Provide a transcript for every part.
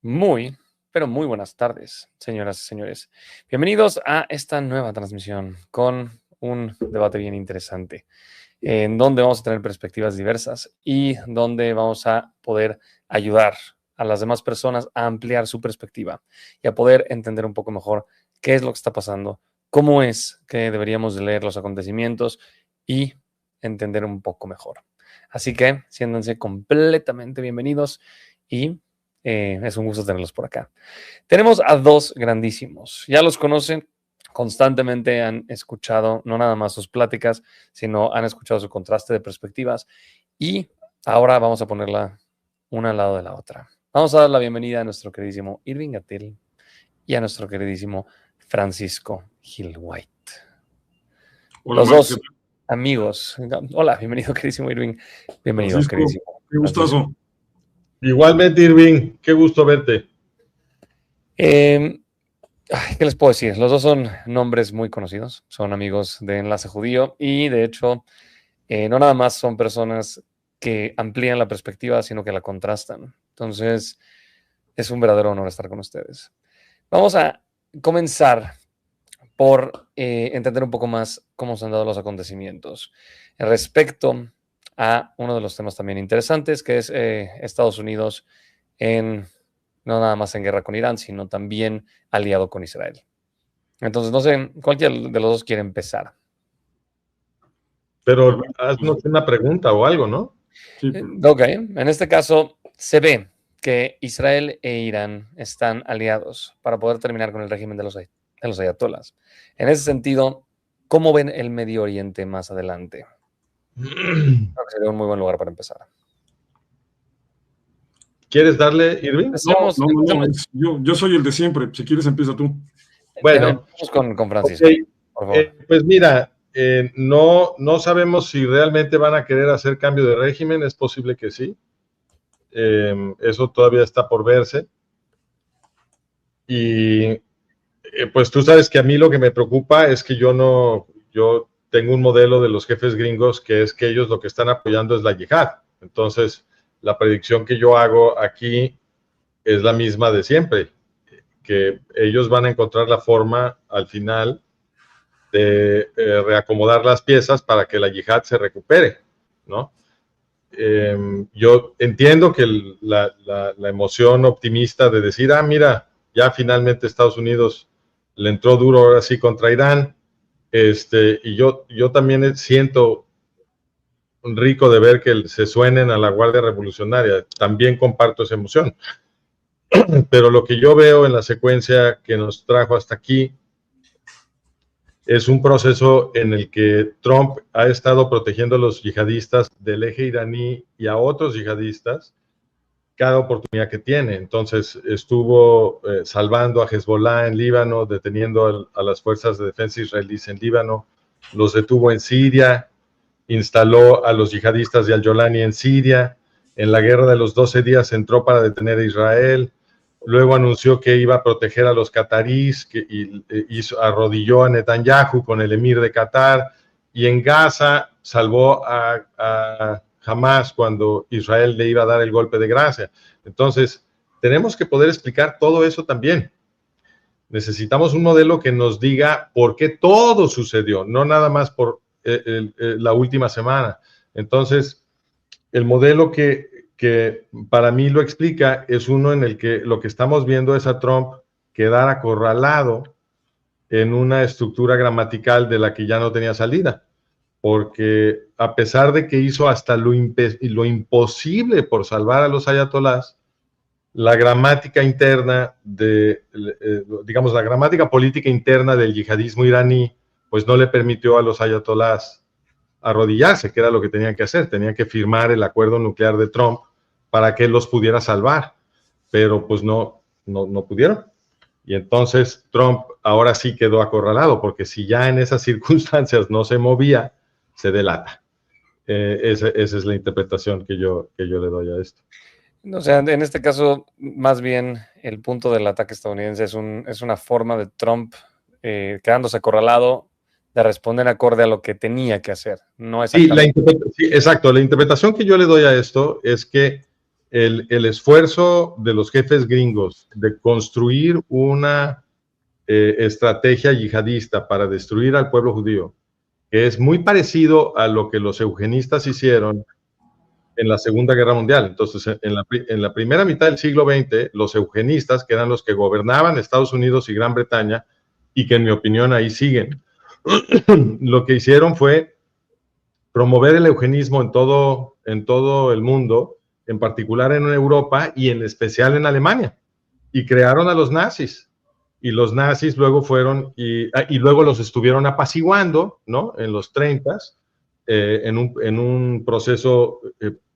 Muy, pero muy buenas tardes, señoras y señores. Bienvenidos a esta nueva transmisión con un debate bien interesante, en donde vamos a tener perspectivas diversas y donde vamos a poder ayudar a las demás personas a ampliar su perspectiva y a poder entender un poco mejor qué es lo que está pasando, cómo es que deberíamos de leer los acontecimientos y entender un poco mejor. Así que siéntanse completamente bienvenidos y es un gusto tenerlos por acá. Tenemos a dos grandísimos. Ya los conocen, constantemente han escuchado no nada más sus pláticas, sino han escuchado su contraste de perspectivas. Y ahora vamos a ponerla una al lado de la otra. Vamos a dar la bienvenida a nuestro queridísimo Irving Gatel y a nuestro queridísimo Francisco Gil White. Hola, Los Mark, dos amigos. Hola, bienvenido, queridísimo Irving. Bienvenido, Francisco, queridísimo. qué gustazo. Igualmente, Irving, qué gusto verte. ¿Qué les puedo decir? Los dos son nombres muy conocidos, son amigos de Enlace Judío y de hecho no nada más son personas que amplían la perspectiva, sino que la contrastan. Entonces es un verdadero honor estar con ustedes. Vamos a comenzar por entender un poco más cómo se han dado los acontecimientos respecto a uno de los temas también interesantes, que es Estados Unidos no nada más en guerra con Irán, sino también aliado con Israel. Entonces, no sé, cualquiera de los dos quiere empezar. Pero haznos una pregunta o algo, ¿no? Sí, Ok, en este caso se ve que Israel e Irán están aliados para poder terminar con el régimen de los ayatolás. En ese sentido, ¿cómo ven el Medio Oriente más adelante? Creo que sería un muy buen lugar para empezar. ¿Quieres darle, Irving? No, yo soy el de siempre. Si quieres, empieza tú. Bueno, vamos con Francisco, okay. Por favor. Pues mira, no sabemos si realmente van a querer hacer cambio de régimen, es posible que sí. Eso todavía está por verse. Y pues tú sabes que a mí lo que me preocupa es que yo tengo un modelo de los jefes gringos que es que ellos lo que están apoyando es la yihad. Entonces, la predicción que yo hago aquí es la misma de siempre, que ellos van a encontrar la forma al final de reacomodar las piezas para que la yihad se recupere, ¿no? Yo entiendo que la emoción optimista de decir, mira, ya finalmente Estados Unidos le entró duro ahora sí contra Irán, y yo también siento rico de ver que se suenen a la Guardia Revolucionaria, también comparto esa emoción. Pero lo que yo veo en la secuencia que nos trajo hasta aquí es un proceso en el que Trump ha estado protegiendo a los yihadistas del eje iraní y a otros yihadistas cada oportunidad que tiene. Entonces estuvo salvando a Hezbollah en Líbano, deteniendo a las fuerzas de defensa israelíes en Líbano, los detuvo en Siria, instaló a los yihadistas de Al-Jolani en Siria, en la guerra de los 12 días entró para detener a Israel, luego anunció que iba a proteger a los cataríes y arrodilló a Netanyahu con el emir de Qatar, y en Gaza salvó a Hamas cuando Israel le iba a dar el golpe de gracia. Entonces, tenemos que poder explicar todo eso también. Necesitamos un modelo que nos diga por qué todo sucedió, no nada más por la última semana. Entonces, el modelo que para mí lo explica es uno en el que lo que estamos viendo es a Trump quedar acorralado en una estructura gramatical de la que ya no tenía salida, porque a pesar de que hizo hasta lo imposible por salvar a los ayatolás, la gramática interna digamos, la gramática política interna del yihadismo iraní, pues no le permitió a los ayatolás arrodillarse, que era lo que tenían que hacer. Tenían que firmar el acuerdo nuclear de Trump para que él los pudiera salvar, pero pues no pudieron. Y entonces Trump ahora sí quedó acorralado, porque si ya en esas circunstancias no se movía, se delata. Esa es la interpretación que yo le doy a esto. O sea, en este caso, más bien el punto del ataque estadounidense es una forma de Trump quedándose acorralado de responder acorde a lo que tenía que hacer. No sí, exacto. La interpretación que yo le doy a esto es que el esfuerzo de los jefes gringos de construir una estrategia yihadista para destruir al pueblo judío, que es muy parecido a lo que los eugenistas hicieron en la Segunda Guerra Mundial. Entonces, en la primera mitad del siglo XX, los eugenistas, que eran los que gobernaban Estados Unidos y Gran Bretaña, y que en mi opinión ahí siguen, lo que hicieron fue promover el eugenismo en todo el mundo, en particular en Europa y en especial en Alemania, y crearon a los nazis. Y los nazis luego fueron, y luego los estuvieron apaciguando, ¿no? En los 30s, en un proceso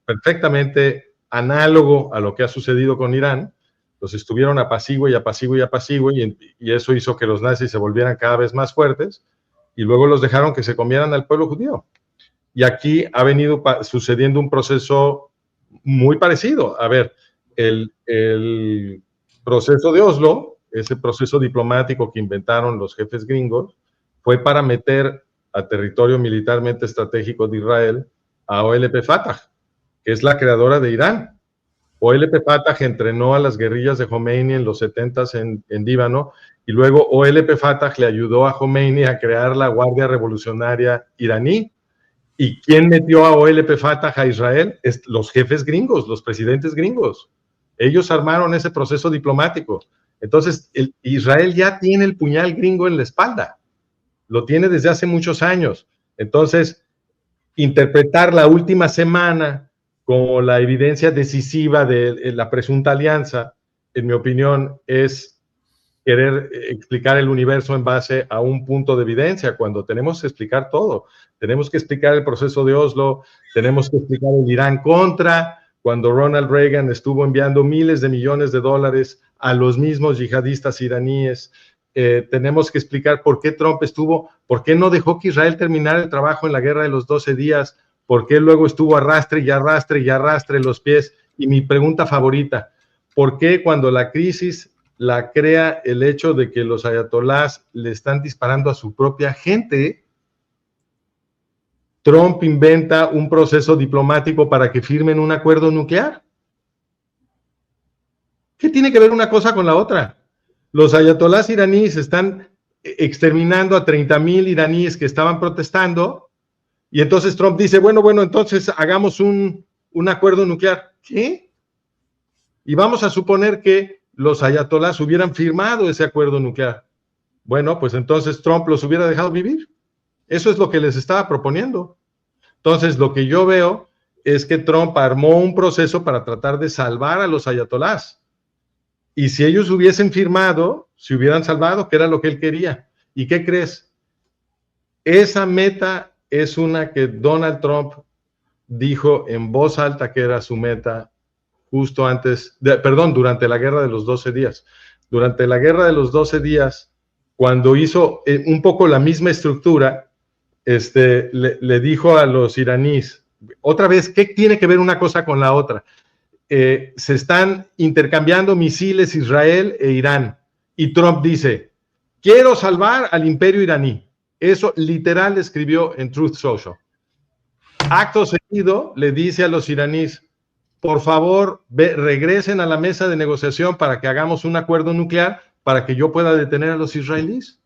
perfectamente análogo a lo que ha sucedido con Irán. Los estuvieron apaciguando y eso hizo que los nazis se volvieran cada vez más fuertes, y luego los dejaron que se comieran al pueblo judío. Y aquí ha venido sucediendo un proceso muy parecido. A ver, el proceso de Oslo, ese proceso diplomático que inventaron los jefes gringos, fue para meter a territorio militarmente estratégico de Israel a OLP Fatah, que es la creadora de Irán. OLP Fatah entrenó a las guerrillas de Khomeini en los 70s en Líbano, y luego OLP Fatah le ayudó a Khomeini a crear la Guardia Revolucionaria iraní. ¿Y quién metió a OLP Fatah a Israel? Los jefes gringos, los presidentes gringos. Ellos armaron ese proceso diplomático. Entonces, Israel ya tiene el puñal gringo en la espalda. Lo tiene desde hace muchos años. Entonces, interpretar la última semana como la evidencia decisiva de la presunta alianza, en mi opinión, es querer explicar el universo en base a un punto de evidencia, cuando tenemos que explicar todo. Tenemos que explicar el proceso de Oslo, tenemos que explicar el Irán Contra, cuando Ronald Reagan estuvo enviando miles de millones de dólares a los mismos yihadistas iraníes. Tenemos que explicar por qué Trump por qué no dejó que Israel terminara el trabajo en la guerra de los 12 días, por qué luego estuvo arrastre y arrastre y arrastre los pies. Y mi pregunta favorita, ¿por qué cuando la crisis la crea el hecho de que los ayatolás le están disparando a su propia gente, Trump inventa un proceso diplomático para que firmen un acuerdo nuclear? ¿Qué tiene que ver una cosa con la otra? Los ayatolás iraníes están exterminando a 30,000 iraníes que estaban protestando, y entonces Trump dice, bueno, entonces hagamos un acuerdo nuclear. ¿Qué? Y vamos a suponer que los ayatolás hubieran firmado ese acuerdo nuclear. Bueno, pues entonces Trump los hubiera dejado vivir. Eso es lo que les estaba proponiendo. Entonces, lo que yo veo es que Trump armó un proceso para tratar de salvar a los ayatolás. Y si ellos hubiesen firmado, se hubieran salvado, que era lo que él quería. ¿Y qué crees? Esa meta es una que Donald Trump dijo en voz alta que era su meta justo durante la guerra de los 12 días. Durante la guerra de los 12 días, cuando hizo un poco la misma estructura, le dijo a los iraníes, otra vez, ¿qué tiene que ver una cosa con la otra? Se están intercambiando misiles Israel e Irán, y Trump dice, quiero salvar al imperio iraní. Eso literal escribió en Truth Social. Acto seguido le dice a los iraníes, por favor, regresen a la mesa de negociación para que hagamos un acuerdo nuclear para que yo pueda detener a los israelíes,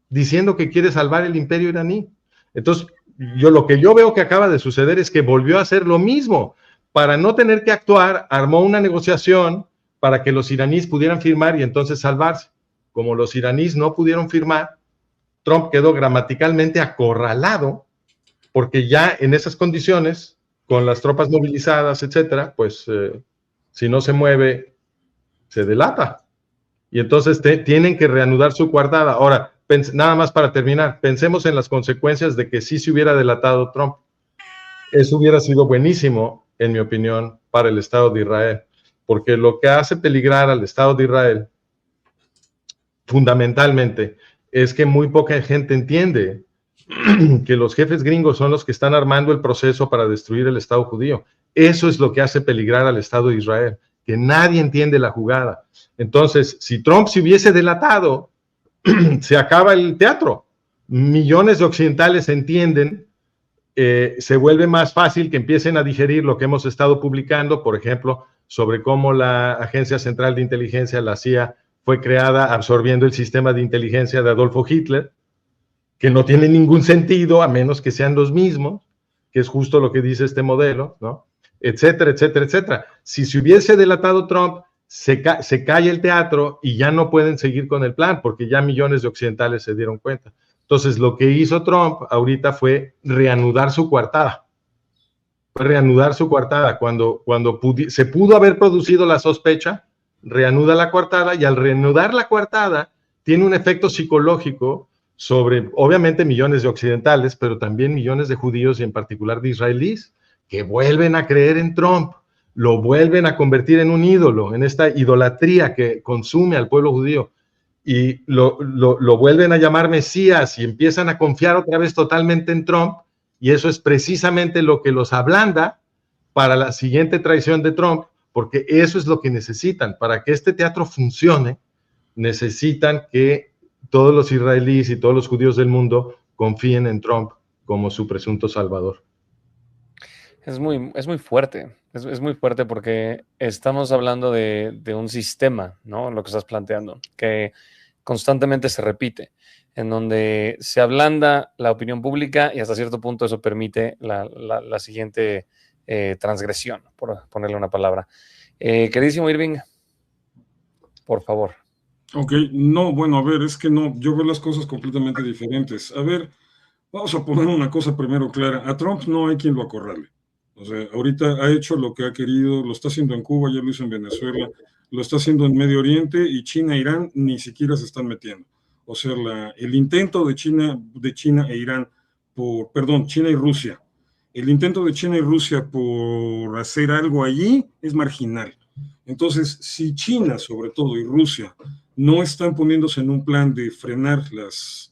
diciendo que quiere salvar el imperio iraní. Entonces, lo que yo veo que acaba de suceder es que volvió a hacer lo mismo. Para no tener que actuar, armó una negociación para que los iraníes pudieran firmar y entonces salvarse. Como los iraníes no pudieron firmar, Trump quedó gramaticalmente acorralado, porque ya en esas condiciones, con las tropas movilizadas, etcétera, pues si no se mueve, se delata. Y entonces tienen que reanudar su coartada. Ahora, nada más para terminar, pensemos en las consecuencias de que sí se hubiera delatado Trump. Eso hubiera sido buenísimo, en mi opinión, para el Estado de Israel, porque lo que hace peligrar al Estado de Israel, fundamentalmente, es que muy poca gente entiende que los jefes gringos son los que están armando el proceso para destruir el Estado judío. Eso es lo que hace peligrar al Estado de Israel, que nadie entiende la jugada. Entonces, si Trump se hubiese delatado, se acaba el teatro. Millones de occidentales entienden se vuelve más fácil que empiecen a digerir lo que hemos estado publicando, por ejemplo, sobre cómo la Agencia Central de Inteligencia, la CIA, fue creada absorbiendo el sistema de inteligencia de Adolfo Hitler, que no tiene ningún sentido a menos que sean los mismos, que es justo lo que dice este modelo, ¿no? Etcétera, etcétera, etcétera. Si se hubiese delatado Trump, se cae el teatro y ya no pueden seguir con el plan, porque ya millones de occidentales se dieron cuenta. Entonces, lo que hizo Trump ahorita fue reanudar su coartada. Cuando se pudo haber producido la sospecha, reanuda la coartada, y al reanudar la coartada, tiene un efecto psicológico sobre, obviamente, millones de occidentales, pero también millones de judíos y en particular de israelíes, que vuelven a creer en Trump, lo vuelven a convertir en un ídolo, en esta idolatría que consume al pueblo judío, y lo vuelven a llamar Mesías y empiezan a confiar otra vez totalmente en Trump, y eso es precisamente lo que los ablanda para la siguiente traición de Trump, porque eso es lo que necesitan. Para que este teatro funcione, necesitan que todos los israelíes y todos los judíos del mundo confíen en Trump como su presunto salvador. Es muy fuerte, es muy fuerte porque estamos hablando de un sistema, ¿no? Lo que estás planteando, que constantemente se repite, en donde se ablanda la opinión pública y hasta cierto punto eso permite la siguiente transgresión, por ponerle una palabra. Queridísimo Irving, por favor. Ok, no, bueno, a ver, es que no, yo veo las cosas completamente diferentes. A ver, vamos a poner una cosa primero clara. A Trump no hay quien lo acorrale. O sea, ahorita ha hecho lo que ha querido, lo está haciendo en Cuba, ya lo hizo en Venezuela, lo está haciendo en Medio Oriente, y China e Irán ni siquiera se están metiendo. O sea, el intento de China e Irán China y Rusia, el intento de China y Rusia por hacer algo allí es marginal. Entonces, si China, sobre todo, y Rusia no están poniéndose en un plan de frenar los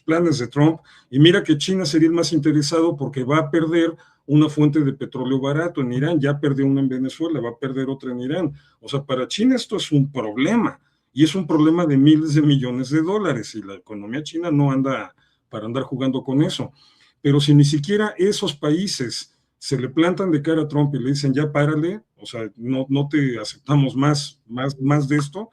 planes de Trump, y mira que China sería el más interesado porque va a perder una fuente de petróleo barato en Irán, ya perdió una en Venezuela, va a perder otra en Irán. O sea, para China esto es un problema, y es un problema de miles de millones de dólares, y la economía china no anda para andar jugando con eso. Pero si ni siquiera esos países se le plantan de cara a Trump y le dicen ya párale, o sea, no te aceptamos más de esto,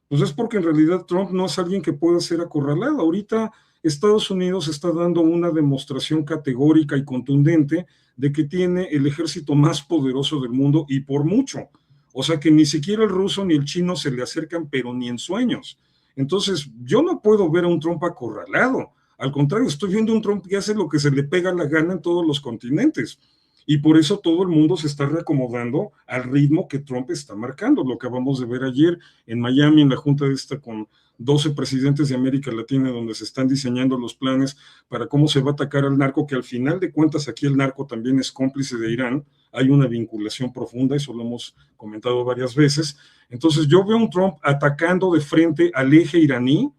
pues es porque en realidad Trump no es alguien que pueda ser acorralado. Ahorita Estados Unidos está dando una demostración categórica y contundente de que tiene el ejército más poderoso del mundo, y por mucho. O sea que ni siquiera el ruso ni el chino se le acercan, pero ni en sueños. Entonces, yo no puedo ver a un Trump acorralado. Al contrario, estoy viendo un Trump que hace lo que se le pega la gana en todos los continentes. Y por eso todo el mundo se está reacomodando al ritmo que Trump está marcando. Lo que acabamos de ver ayer en Miami, en la junta con 12 presidentes de América Latina, donde se están diseñando los planes para cómo se va a atacar al narco, que al final de cuentas aquí el narco también es cómplice de Irán. Hay una vinculación profunda, eso lo hemos comentado varias veces. Entonces yo veo a un Trump atacando de frente al eje iraní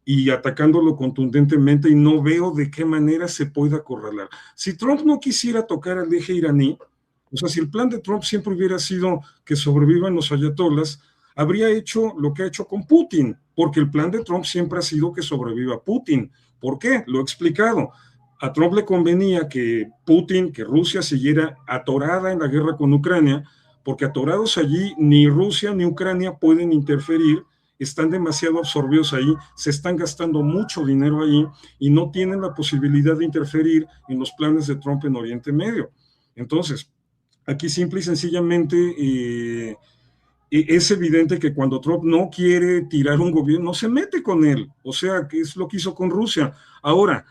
y atacándolo contundentemente, y no veo de qué manera se puede acorralar. Si Trump no quisiera tocar al eje iraní, o sea, si el plan de Trump siempre hubiera sido que sobrevivan los ayatolas, habría hecho lo que ha hecho con Putin, porque el plan de Trump siempre ha sido que sobreviva Putin. ¿Por qué? Lo he explicado. A Trump le convenía que Rusia siguiera atorada en la guerra con Ucrania, porque atorados allí ni Rusia ni Ucrania pueden interferir, están demasiado absorbidos ahí, se están gastando mucho dinero ahí y no tienen la posibilidad de interferir en los planes de Trump en Oriente Medio. Entonces, aquí simple y sencillamente es evidente que cuando Trump no quiere tirar un gobierno, no se mete con él, o sea, que es lo que hizo con Rusia. Ahora,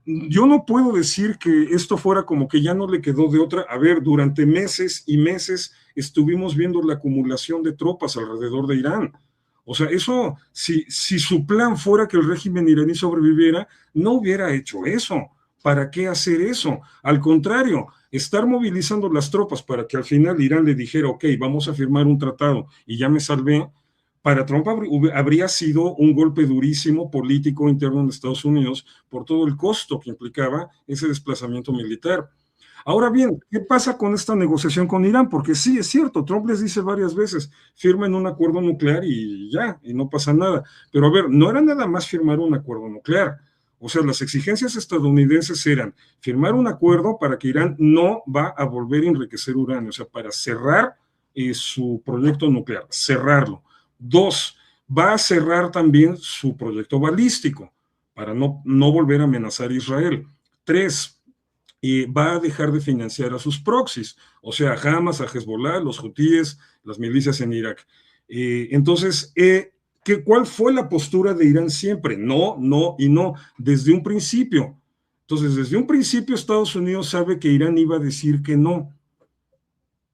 yo no puedo decir que esto fuera como que ya no le quedó de otra. A ver, durante meses y meses estuvimos viendo la acumulación de tropas alrededor de Irán. O sea, eso, si su plan fuera que el régimen iraní sobreviviera, no hubiera hecho eso. ¿Para qué hacer eso? Al contrario, estar movilizando las tropas para que al final Irán le dijera, ok, vamos a firmar un tratado y ya me salvé, para Trump habría sido un golpe durísimo político interno en Estados Unidos por todo el costo que implicaba ese desplazamiento militar. Ahora bien, ¿qué pasa con esta negociación con Irán? Porque sí, es cierto, Trump les dice varias veces, firmen un acuerdo nuclear y ya, y no pasa nada. Pero a ver, no era nada más firmar un acuerdo nuclear. O sea, las exigencias estadounidenses eran firmar un acuerdo para que Irán no va a volver a enriquecer uranio, o sea, para cerrar su proyecto nuclear, cerrarlo. 2, va a cerrar también su proyecto balístico para no volver a amenazar a Israel. 3, va a dejar de financiar a sus proxies, o sea, a Hamas, a Hezbollah, los hutíes, las milicias en Irak. Entonces, ¿cuál fue la postura de Irán siempre? No, no y no, desde un principio. Entonces, desde un principio Estados Unidos sabe que Irán iba a decir que no.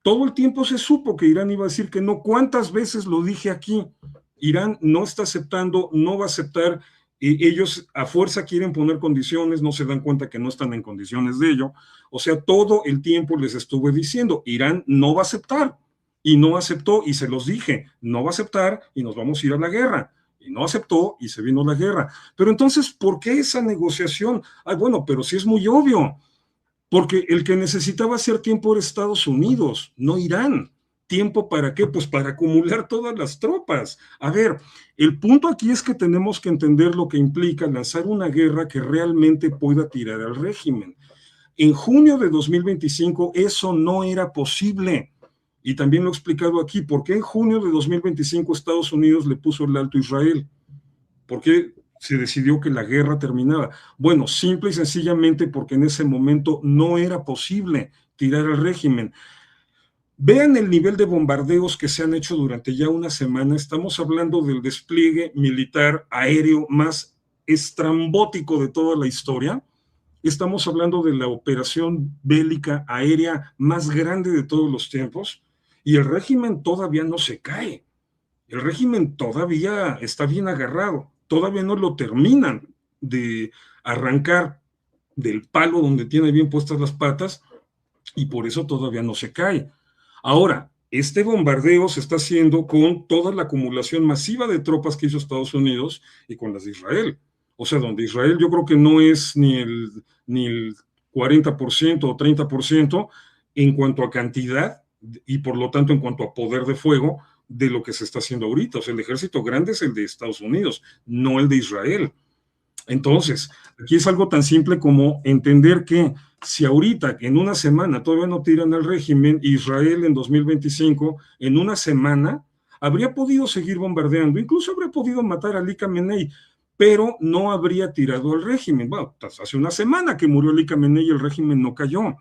Todo el tiempo se supo que Irán iba a decir que no. ¿Cuántas veces lo dije aquí? Irán no está aceptando, no va a aceptar. Ellos a fuerza quieren poner condiciones, no se dan cuenta que no están en condiciones de ello. O sea, todo el tiempo les estuve diciendo, Irán no va a aceptar. Y no aceptó, y se los dije, no va a aceptar y nos vamos a ir a la guerra. Y no aceptó y se vino la guerra. Pero entonces, ¿por qué esa negociación? Ay, bueno, pero sí es muy obvio. Porque el que necesitaba hacer tiempo era Estados Unidos, no Irán. ¿Tiempo para qué? Pues para acumular todas las tropas. A ver, el punto aquí es que tenemos que entender lo que implica lanzar una guerra que realmente pueda tirar al régimen. En junio de 2025 eso no era posible. Y también lo he explicado aquí. ¿Por qué en junio de 2025 Estados Unidos le puso el alto a Israel? ¿Por qué se decidió que la guerra terminaba? Bueno, simple y sencillamente porque en ese momento no era posible tirar al régimen. Vean el nivel de bombardeos que se han hecho durante ya una semana. Estamos hablando del despliegue militar aéreo más estrambótico de toda la historia. Estamos hablando de la operación bélica aérea más grande de todos los tiempos y el régimen todavía no se cae. El régimen todavía está bien agarrado, todavía no lo terminan de arrancar del palo donde tiene bien puestas las patas y por eso todavía no se cae. Ahora, este bombardeo se está haciendo con toda la acumulación masiva de tropas que hizo Estados Unidos y con las de Israel. O sea, donde Israel yo creo que no es ni el 40% o 30% en cuanto a cantidad y por lo tanto en cuanto a poder de fuego de lo que se está haciendo ahorita. O sea, el ejército grande es el de Estados Unidos, no el de Israel. Entonces, aquí es algo tan simple como entender que si ahorita, en una semana, todavía no tiran al régimen, Israel en 2025, en una semana, habría podido seguir bombardeando, incluso habría podido matar a Ali Khamenei, pero no habría tirado al régimen. Bueno, hace una semana que murió Ali Khamenei y el régimen no cayó.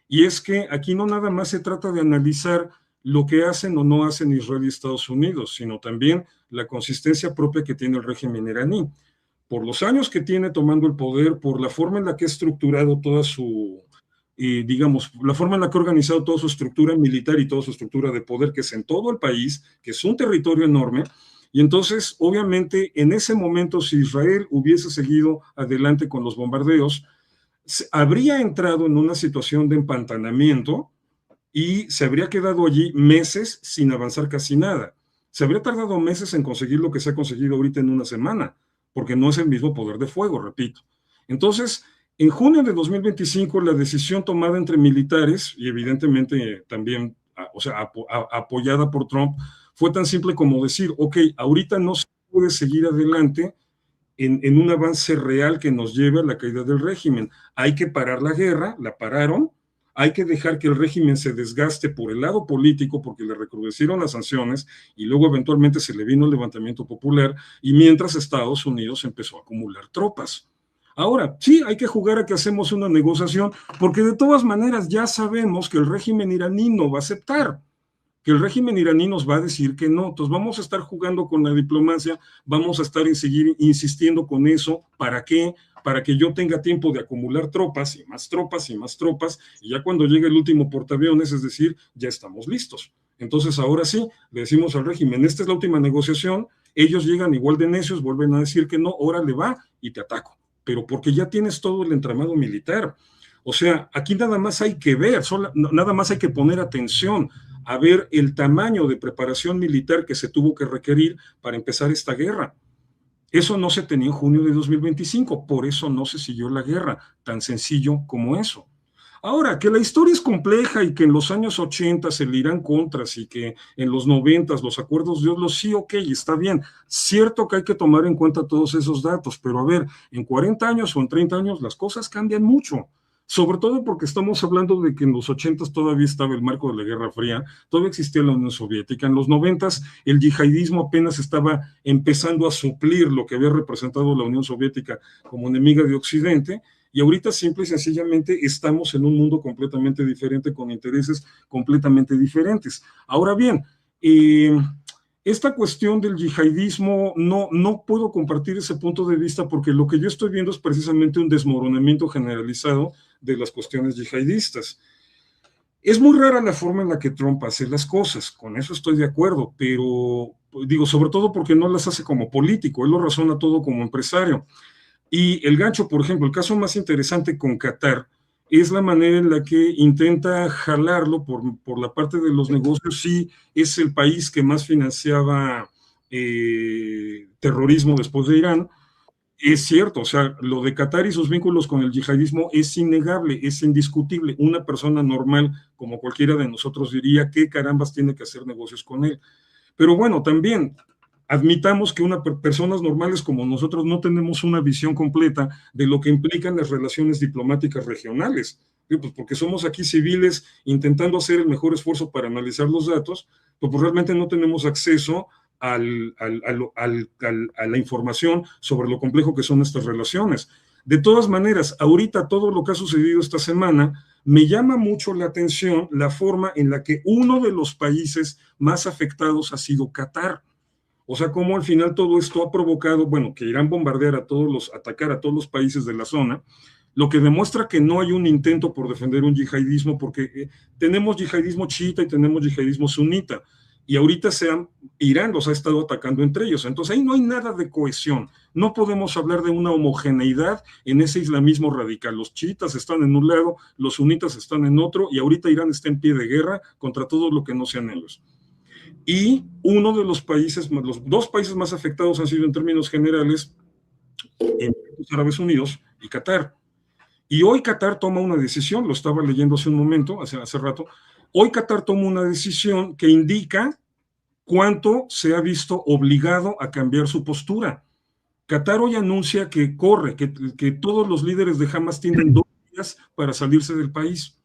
Y es que aquí no nada más se trata de analizar lo que hacen o no hacen Israel y Estados Unidos, sino también la consistencia propia que tiene el régimen iraní. Por los años que tiene tomando el poder, por la forma en la que ha estructurado toda su, digamos, la forma en la que ha organizado toda su estructura militar y toda su estructura de poder, que es en todo el país, que es un territorio enorme. Y entonces, obviamente, en ese momento, si Israel hubiese seguido adelante con los bombardeos, habría entrado en una situación de empantanamiento y se habría quedado allí meses sin avanzar casi nada. Se habría tardado meses en conseguir lo que se ha conseguido ahorita en una semana, porque no es el mismo poder de fuego, repito. Entonces, en junio de 2025, la decisión tomada entre militares, y evidentemente también, o sea, apoyada por Trump, fue tan simple como decir, ok, ahorita no se puede seguir adelante en un avance real que nos lleve a la caída del régimen. Hay que parar la guerra, la pararon, hay que dejar que el régimen se desgaste por el lado político porque le recrudecieron las sanciones y luego eventualmente se le vino el levantamiento popular y mientras Estados Unidos empezó a acumular tropas. Ahora, sí, hay que jugar a que hacemos una negociación porque de todas maneras ya sabemos que el régimen iraní no va a aceptar, que el régimen iraní nos va a decir que no. Entonces vamos a estar jugando con la diplomacia, vamos a estar en seguir insistiendo con eso. ¿Para qué? Para que yo tenga tiempo de acumular tropas y más tropas y más tropas, y ya cuando llegue el último portaaviones, es decir, ya estamos listos. Entonces ahora sí, le decimos al régimen, esta es la última negociación, ellos llegan igual de necios, vuelven a decir que no, órale va y te ataco, pero porque ya tienes todo el entramado militar. O sea, aquí nada más hay que ver, nada más hay que poner atención a ver el tamaño de preparación militar que se tuvo que requerir para empezar esta guerra. Eso no se tenía en junio de 2025, por eso no se siguió la guerra, tan sencillo como eso. Ahora, que la historia es compleja y que en los años 80 el Irán contras y que en los 90 los acuerdos de Oslo, sí, ok, está bien. Cierto que hay que tomar en cuenta todos esos datos, pero a ver, en 40 años o en 30 años las cosas cambian mucho. Sobre todo porque estamos hablando de que en los 80 todavía estaba el marco de la Guerra Fría, todavía existía la Unión Soviética, en los 90 el yihadismo apenas estaba empezando a suplir lo que había representado la Unión Soviética como enemiga de Occidente, y ahorita simple y sencillamente estamos en un mundo completamente diferente, con intereses completamente diferentes. Ahora bien, esta cuestión del yihadismo, no puedo compartir ese punto de vista porque lo que yo estoy viendo es precisamente un desmoronamiento generalizado de las cuestiones yihadistas. Es muy rara la forma en la que Trump hace las cosas, con eso estoy de acuerdo, pero digo, sobre todo porque no las hace como político, él lo razona todo como empresario. Y el gancho, por ejemplo, el caso más interesante con Qatar es la manera en la que intenta jalarlo por la parte de los negocios. Sí, es el país que más financiaba terrorismo después de Irán. Es cierto, o sea, lo de Qatar y sus vínculos con el yihadismo es innegable, es indiscutible. Una persona normal, como cualquiera de nosotros, diría, ¿qué carambas tiene que hacer negocios con él? Pero bueno, también admitamos que personas normales como nosotros no tenemos una visión completa de lo que implican las relaciones diplomáticas regionales, pues porque somos aquí civiles intentando hacer el mejor esfuerzo para analizar los datos, pues realmente no tenemos acceso a la información sobre lo complejo que son estas relaciones. De todas maneras, ahorita todo lo que ha sucedido esta semana me llama mucho la atención la forma en la que uno de los países más afectados ha sido Qatar. O sea, cómo al final todo esto ha provocado, bueno, que Irán bombardeara atacar a todos los países de la zona, lo que demuestra que no hay un intento por defender un yihadismo, porque tenemos yihadismo chiita y tenemos yihadismo sunita, y ahorita Irán los ha estado atacando entre ellos, entonces ahí no hay nada de cohesión, no podemos hablar de una homogeneidad en ese islamismo radical, los chiitas están en un lado, los sunitas están en otro, y ahorita Irán está en pie de guerra contra todo lo que no sean ellos. Y uno de los dos países más afectados han sido en términos generales los Árabes Unidos y Qatar. Y hoy Qatar toma una decisión, lo estaba leyendo hace un momento, hace rato, hoy Qatar toma una decisión que indica cuánto se ha visto obligado a cambiar su postura. Qatar hoy anuncia que que todos los líderes de Hamas tienen 2 días para salirse del país.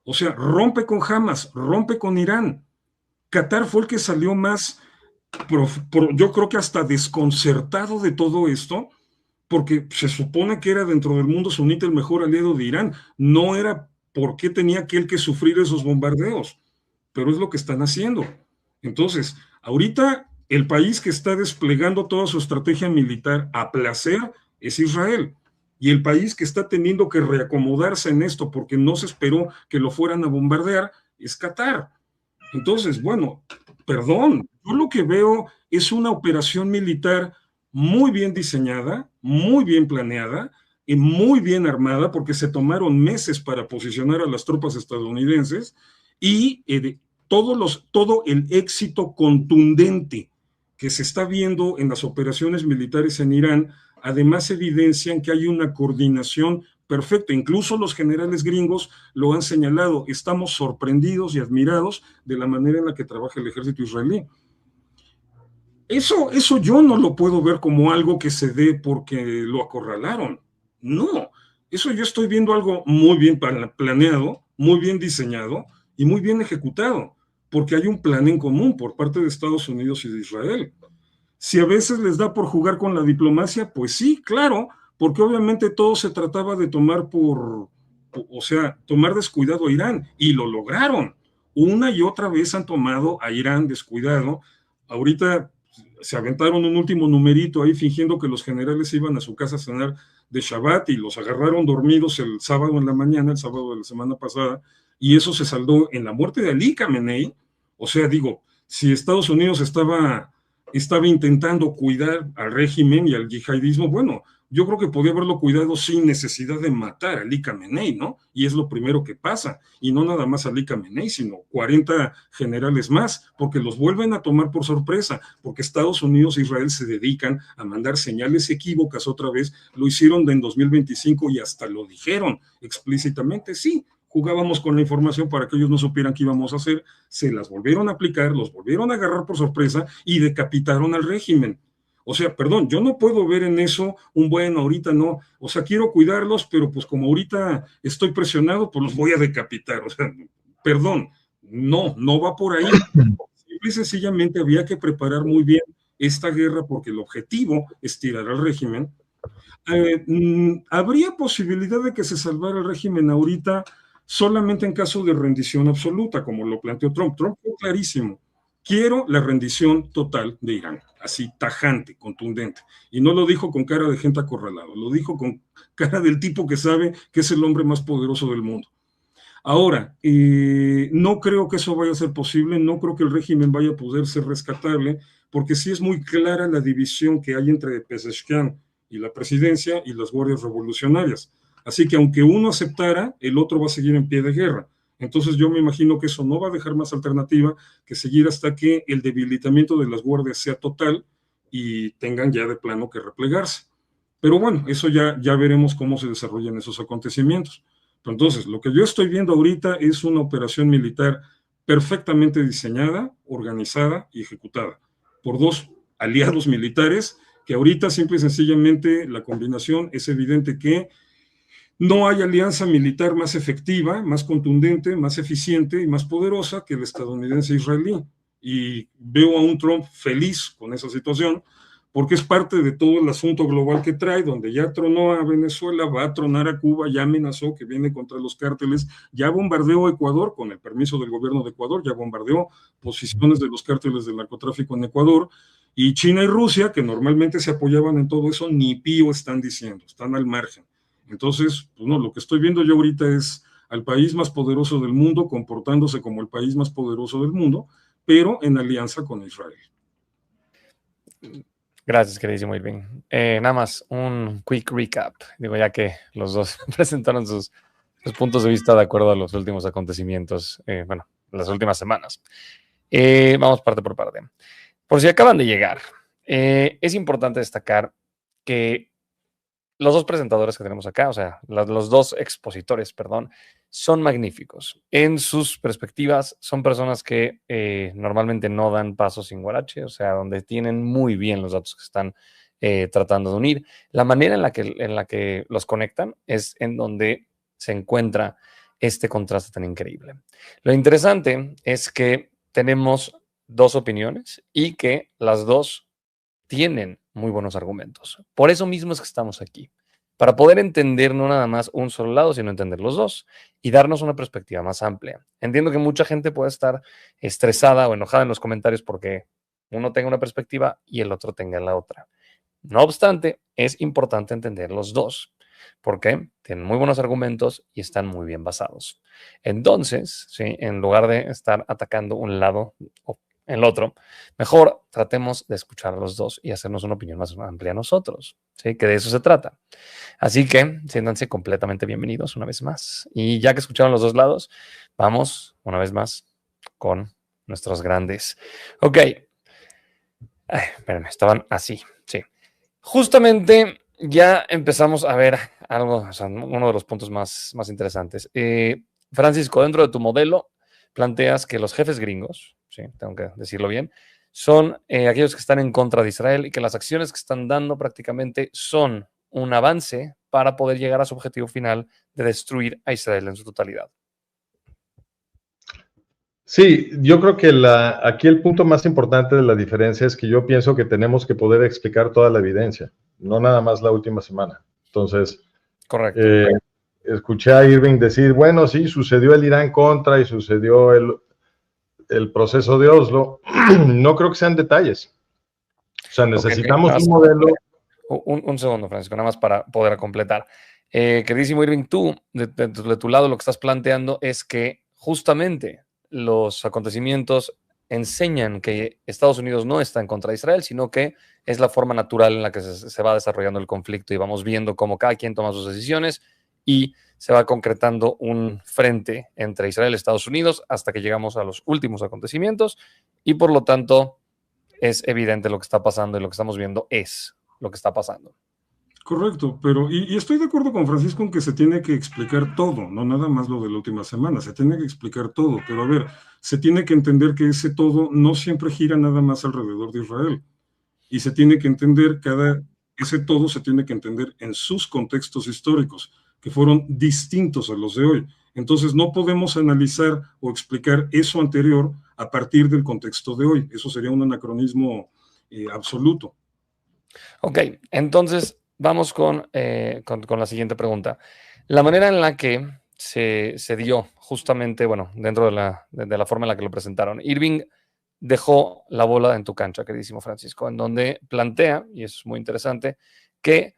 O sea, rompe con Hamas, rompe con Irán. Qatar fue el que salió más, yo creo que hasta desconcertado de todo esto, porque se supone que era dentro del mundo sunita el mejor aliado de Irán, no era por qué tenía aquel que sufrir esos bombardeos, pero es lo que están haciendo. Entonces, ahorita el país que está desplegando toda su estrategia militar a placer es Israel, y el país que está teniendo que reacomodarse en esto porque no se esperó que lo fueran a bombardear es Qatar. Entonces, bueno, perdón, yo lo que veo es una operación militar muy bien diseñada, muy bien planeada y muy bien armada, porque se tomaron meses para posicionar a las tropas estadounidenses y todo el éxito contundente que se está viendo en las operaciones militares en Irán, además evidencian que hay una coordinación perfecto, incluso los generales gringos lo han señalado, estamos sorprendidos y admirados de la manera en la que trabaja el ejército israelí. Eso yo no lo puedo ver como algo que se dé porque lo acorralaron, no, eso yo estoy viendo algo muy bien planeado, muy bien diseñado y muy bien ejecutado, porque hay un plan en común por parte de Estados Unidos y de Israel. Si a veces les da por jugar con la diplomacia, pues sí, claro, porque obviamente todo se trataba de tomar tomar descuidado a Irán, y lo lograron. Una y otra vez han tomado a Irán descuidado. Ahorita se aventaron un último numerito ahí fingiendo que los generales iban a su casa a cenar de Shabbat y los agarraron dormidos el sábado en la mañana, el sábado de la semana pasada, y eso se saldó en la muerte de Ali Khamenei. O sea, digo, si Estados Unidos estaba intentando cuidar al régimen y al yihadismo, bueno, yo creo que podía haberlo cuidado sin necesidad de matar a Ali Khamenei, ¿no? Y es lo primero que pasa, y no nada más a Ali Khamenei, sino 40 generales más, porque los vuelven a tomar por sorpresa, porque Estados Unidos e Israel se dedican a mandar señales equívocas otra vez, lo hicieron en 2025 y hasta lo dijeron explícitamente, sí, jugábamos con la información para que ellos no supieran qué íbamos a hacer, se las volvieron a aplicar, los volvieron a agarrar por sorpresa y decapitaron al régimen. O sea, perdón, yo no puedo ver en eso un bueno, ahorita no, o sea, quiero cuidarlos, pero pues como ahorita estoy presionado, pues los voy a decapitar. O sea, perdón, no va por ahí. Simple y sencillamente había que preparar muy bien esta guerra porque el objetivo es tirar al régimen. ¿Habría posibilidad de que se salvara el régimen ahorita solamente en caso de rendición absoluta, como lo planteó Trump? Trump fue clarísimo. Quiero la rendición total de Irán, así tajante, contundente. Y no lo dijo con cara de gente acorralada, lo dijo con cara del tipo que sabe que es el hombre más poderoso del mundo. Ahora, no creo que eso vaya a ser posible, no creo que el régimen vaya a poder ser rescatable, porque sí es muy clara la división que hay entre Pezeshkian y la presidencia y las guardias revolucionarias. Así que aunque uno aceptara, el otro va a seguir en pie de guerra. Entonces yo me imagino que eso no va a dejar más alternativa que seguir hasta que el debilitamiento de las guardias sea total y tengan ya de plano que replegarse. Pero bueno, eso ya veremos cómo se desarrollan esos acontecimientos. Entonces, lo que yo estoy viendo ahorita es una operación militar perfectamente diseñada, organizada y ejecutada por dos aliados militares que ahorita simple y sencillamente la combinación es evidente que no hay alianza militar más efectiva, más contundente, más eficiente y más poderosa que el estadounidense israelí. Y veo a un Trump feliz con esa situación, porque es parte de todo el asunto global que trae, donde ya tronó a Venezuela, va a tronar a Cuba, ya amenazó que viene contra los cárteles, ya bombardeó Ecuador, con el permiso del gobierno de Ecuador, ya bombardeó posiciones de los cárteles del narcotráfico en Ecuador, y China y Rusia, que normalmente se apoyaban en todo eso, ni pío están diciendo, están al margen. Entonces, pues no, lo que estoy viendo yo ahorita es al país más poderoso del mundo comportándose como el país más poderoso del mundo, pero en alianza con Israel. Gracias, queridísimo Irving. Nada más un quick recap. Digo, ya que los dos presentaron sus puntos de vista de acuerdo a los últimos acontecimientos, bueno, las últimas semanas. Vamos parte por parte. Por si acaban de llegar, es importante destacar que los dos presentadores que tenemos acá, o sea, los dos expositores, perdón, son magníficos. En sus perspectivas, son personas que normalmente no dan paso sin guarache, o sea, donde tienen muy bien los datos que están tratando de unir. La manera en la que los conectan es en donde se encuentra este contraste tan increíble. Lo interesante es que tenemos dos opiniones y que las dos tienen muy buenos argumentos. Por eso mismo es que estamos aquí, para poder entender no nada más un solo lado, sino entender los dos y darnos una perspectiva más amplia. Entiendo que mucha gente puede estar estresada o enojada en los comentarios porque uno tenga una perspectiva y el otro tenga la otra. No obstante, es importante entender los dos, porque tienen muy buenos argumentos y están muy bien basados. Entonces, ¿sí?, en lugar de estar atacando un lado o el otro, mejor tratemos de escuchar a los dos y hacernos una opinión más amplia nosotros, ¿sí?, que de eso se trata. Así que siéntanse completamente bienvenidos una vez más. Y ya que escucharon los dos lados, vamos una vez más con nuestros grandes. Ok. Espérenme, estaban así, sí. Justamente ya empezamos a ver algo, o sea, uno de los puntos más interesantes. Francisco, dentro de tu modelo planteas que los jefes gringos, sí, tengo que decirlo bien, son aquellos que están en contra de Israel y que las acciones que están dando prácticamente son un avance para poder llegar a su objetivo final de destruir a Israel en su totalidad. Sí, yo creo que aquí el punto más importante de la diferencia es que yo pienso que tenemos que poder explicar toda la evidencia, no nada más la última semana. Entonces, correcto. Escuché a Irving decir, bueno, sí, sucedió el Irán contra y sucedió el proceso de Oslo. No creo que sean detalles. O sea, necesitamos un modelo. Un segundo, Francisco, nada más para poder completar. Queridísimo Irving, tú, de tu lado, lo que estás planteando es que justamente los acontecimientos enseñan que Estados Unidos no está en contra de Israel, sino que es la forma natural en la que se va desarrollando el conflicto y vamos viendo cómo cada quien toma sus decisiones y se va concretando un frente entre Israel y Estados Unidos hasta que llegamos a los últimos acontecimientos y por lo tanto es evidente lo que está pasando y lo que estamos viendo es lo que está pasando. Correcto, pero y estoy de acuerdo con Francisco en que se tiene que explicar todo, no nada más lo de la última semana, se tiene que explicar todo, pero a ver, se tiene que entender que ese todo no siempre gira nada más alrededor de Israel, y se tiene que entender ese todo se tiene que entender en sus contextos históricos, que fueron distintos a los de hoy. Entonces no podemos analizar o explicar eso anterior a partir del contexto de hoy, eso sería un anacronismo absoluto. Ok, entonces vamos con la siguiente pregunta. La manera en la que se dio justamente, bueno, dentro de la forma en la que lo presentaron, Irving dejó la bola en tu cancha, queridísimo Francisco, en donde plantea, y eso es muy interesante, que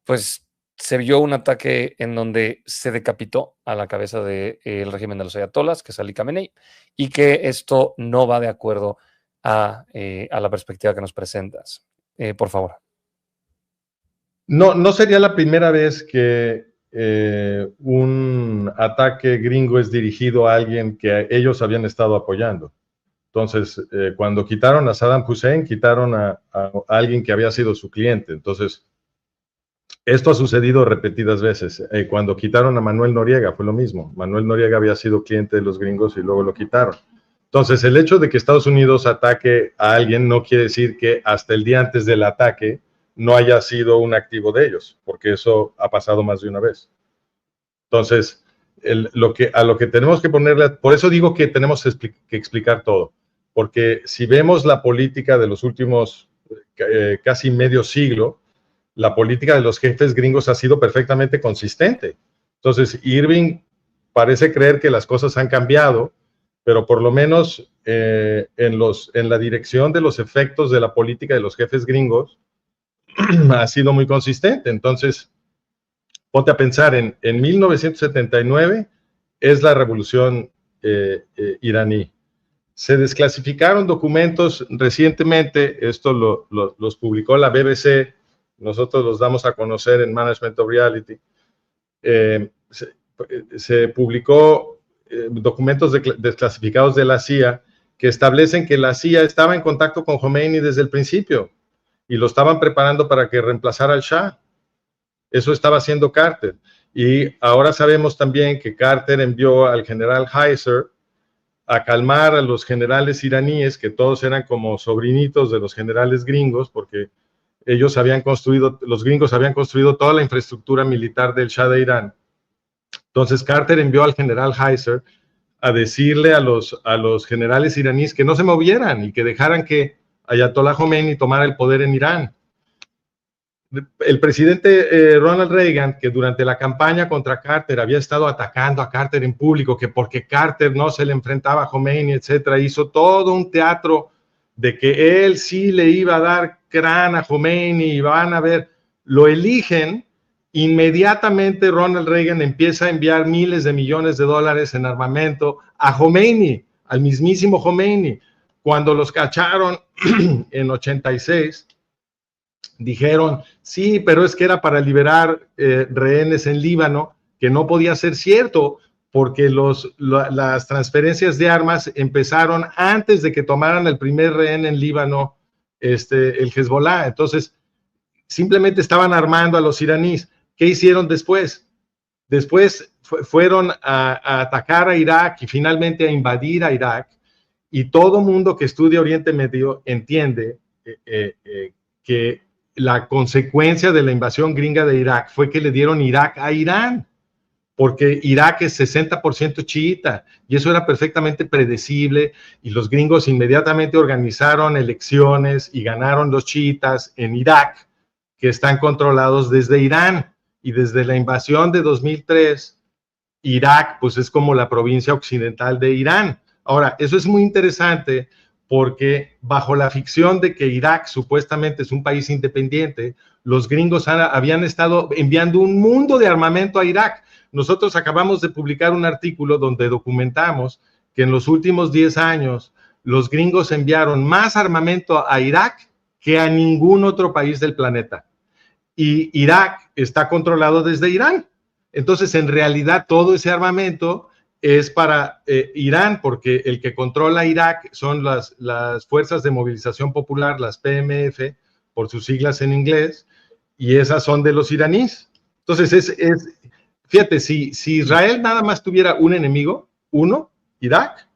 pues se vio un ataque en donde se decapitó a la cabeza del régimen de los ayatolas, que es Ali Khamenei, y que esto no va de acuerdo a la perspectiva que nos presentas. Por favor. No sería la primera vez que un ataque gringo es dirigido a alguien que ellos habían estado apoyando. Entonces, cuando quitaron a Saddam Hussein, quitaron a alguien que había sido su cliente. Entonces, esto ha sucedido repetidas veces. Cuando quitaron a Manuel Noriega fue lo mismo. Manuel Noriega había sido cliente de los gringos y luego lo quitaron. Entonces, el hecho de que Estados Unidos ataque a alguien no quiere decir que hasta el día antes del ataque no haya sido un activo de ellos, porque eso ha pasado más de una vez. Entonces, a lo que tenemos que ponerle, por eso digo que tenemos que explicar todo, porque si vemos la política de los últimos casi medio siglo, la política de los jefes gringos ha sido perfectamente consistente. Entonces, Irving parece creer que las cosas han cambiado, pero por lo menos en la dirección de los efectos de la política de los jefes gringos ha sido muy consistente. Entonces, ponte a pensar, en 1979 es la revolución iraní. Se desclasificaron documentos recientemente, esto los publicó la BBC, nosotros los damos a conocer en Management of Reality. Se publicó documentos desclasificados de la CIA que establecen que la CIA estaba en contacto con Khomeini desde el principio y lo estaban preparando para que reemplazara al Shah. Eso estaba haciendo Carter. Y ahora sabemos también que Carter envió al general Heiser a calmar a los generales iraníes, que todos eran como sobrinitos de los generales gringos, porque ellos los gringos habían construido toda la infraestructura militar del Shah de Irán. Entonces Carter envió al general Heiser a decirle a los generales iraníes que no se movieran y que dejaran que Ayatollah Khomeini tomara el poder en Irán. El presidente Ronald Reagan, que durante la campaña contra Carter había estado atacando a Carter en público, que porque Carter no se le enfrentaba a Khomeini, etcétera, hizo todo un teatro de que él sí le iba a dar crán a Khomeini y van a ver, lo eligen. Inmediatamente Ronald Reagan empieza a enviar miles de millones de dólares en armamento a Khomeini, al mismísimo Khomeini. Cuando los cacharon en 86, dijeron, sí, pero es que era para liberar rehenes en Líbano, que no podía ser cierto, porque las transferencias de armas empezaron antes de que tomaran el primer rehén en Líbano, el Hezbollah. Entonces, simplemente estaban armando a los iraníes. ¿Qué hicieron después? Después fueron a atacar a Irak y finalmente a invadir a Irak. Y todo mundo que estudia Oriente Medio entiende que la consecuencia de la invasión gringa de Irak fue que le dieron Irak a Irán, porque Irak es 60% chiita, y eso era perfectamente predecible, y los gringos inmediatamente organizaron elecciones y ganaron los chiitas en Irak, que están controlados desde Irán, y desde la invasión de 2003, Irak pues es como la provincia occidental de Irán. Ahora, eso es muy interesante porque bajo la ficción de que Irak supuestamente es un país independiente, los gringos habían estado enviando un mundo de armamento a Irak. Nosotros acabamos de publicar un artículo donde documentamos que en los últimos 10 años los gringos enviaron más armamento a Irak que a ningún otro país del planeta. Y Irak está controlado desde Irán. Entonces, en realidad, todo ese armamento es para Irán, porque el que controla Irak son las Fuerzas de Movilización Popular, las PMF, por sus siglas en inglés, y esas son de los iraníes. Entonces, fíjate, si Israel nada más tuviera un enemigo, uno, Irak,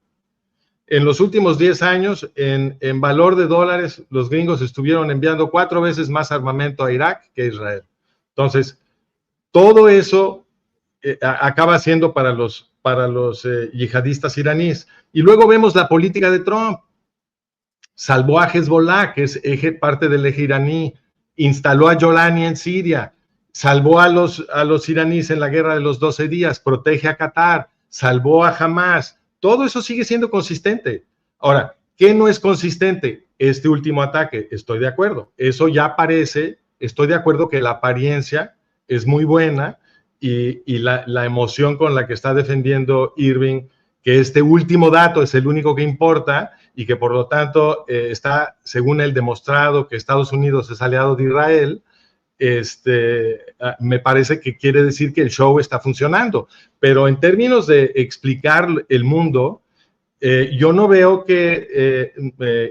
en los últimos 10 años, en valor de dólares, los gringos estuvieron enviando 4 veces más armamento a Irak que a Israel. Entonces, todo eso acaba siendo para los yihadistas iraníes. Y luego vemos la política de Trump. Salvó a Hezbollah, que es parte del eje iraní, instaló a Jolani en Siria, salvó a los iraníes en la guerra de los 12 días, protege a Qatar, salvó a Hamas. Todo eso sigue siendo consistente. Ahora, ¿qué no es consistente? Este último ataque, estoy de acuerdo. Eso ya parece, estoy de acuerdo que la apariencia es muy buena y la emoción con la que está defendiendo Irving, que este último dato es el único que importa y que por lo tanto está, según él, demostrado que Estados Unidos es aliado de Israel. Me parece que quiere decir que el show está funcionando, pero en términos de explicar el mundo, yo no veo que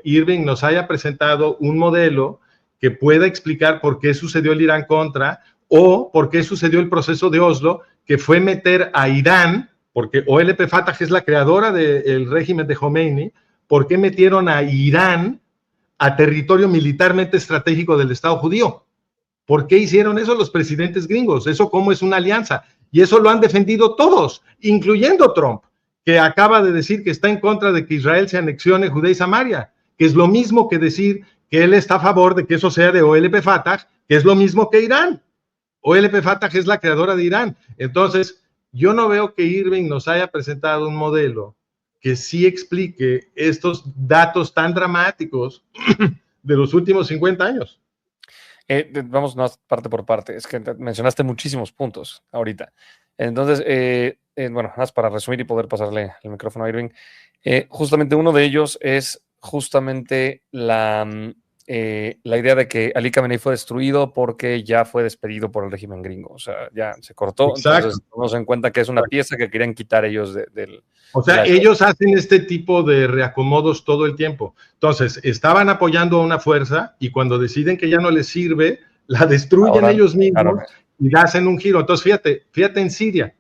Irving nos haya presentado un modelo que pueda explicar por qué sucedió el Irán Contra o por qué sucedió el proceso de Oslo, que fue meter a Irán, porque OLP Fatah es la creadora del régimen de Khomeini, por qué metieron a Irán a territorio militarmente estratégico del Estado judío. ¿Por qué hicieron eso los presidentes gringos? ¿Eso cómo es una alianza? Y eso lo han defendido todos, incluyendo Trump, que acaba de decir que está en contra de que Israel se anexione Judea y Samaria, que es lo mismo que decir que él está a favor de que eso sea de OLP Fatah, que es lo mismo que Irán. OLP Fatah es la creadora de Irán. Entonces, yo no veo que Irving nos haya presentado un modelo que sí explique estos datos tan dramáticos de los últimos 50 años. Vamos más parte por parte. Es que mencionaste muchísimos puntos ahorita. Entonces, bueno, más para resumir y poder pasarle el micrófono a Irving. Justamente uno de ellos es justamente la idea de que Ali Khamenei fue destruido porque ya fue despedido por el régimen gringo. O sea, ya se cortó. Exacto. Entonces, tomamos en cuenta que es una pieza que querían quitar ellos del... O sea, ellos hacen este tipo de reacomodos todo el tiempo. Entonces, estaban apoyando a una fuerza y cuando deciden que ya no les sirve, la destruyen ellos mismos y hacen un giro. Entonces, fíjate en Siria.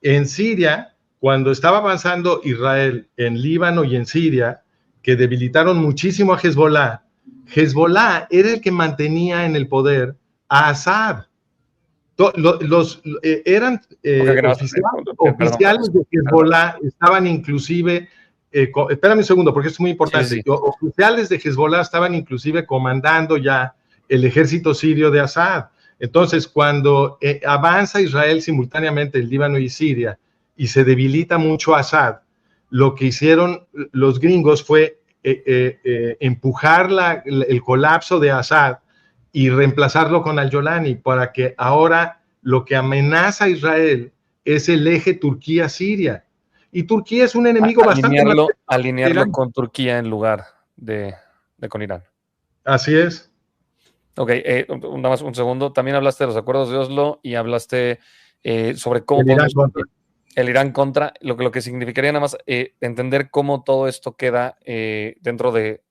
En Siria, cuando estaba avanzando Israel en Líbano y en Siria, que debilitaron muchísimo a Hezbollah, Hezbollah era el que mantenía en el poder a Assad. Eran oficiales de Hezbollah, estaban inclusive, espérame un segundo, porque esto es muy importante, sí. Oficiales de Hezbollah estaban inclusive comandando ya el ejército sirio de Assad. Entonces, cuando avanza Israel simultáneamente en Líbano y Siria y se debilita mucho Assad, lo que hicieron los gringos fue empujar el colapso de Assad y reemplazarlo con al-Jolani para que ahora lo que amenaza a Israel es el eje Turquía-Siria. Y Turquía es un enemigo alinearlo con Turquía en lugar de con Irán. Así es. Ok, nada más un segundo. También hablaste de los acuerdos de Oslo y hablaste sobre cómo el Irán contra, lo que significaría nada más entender cómo todo esto queda dentro de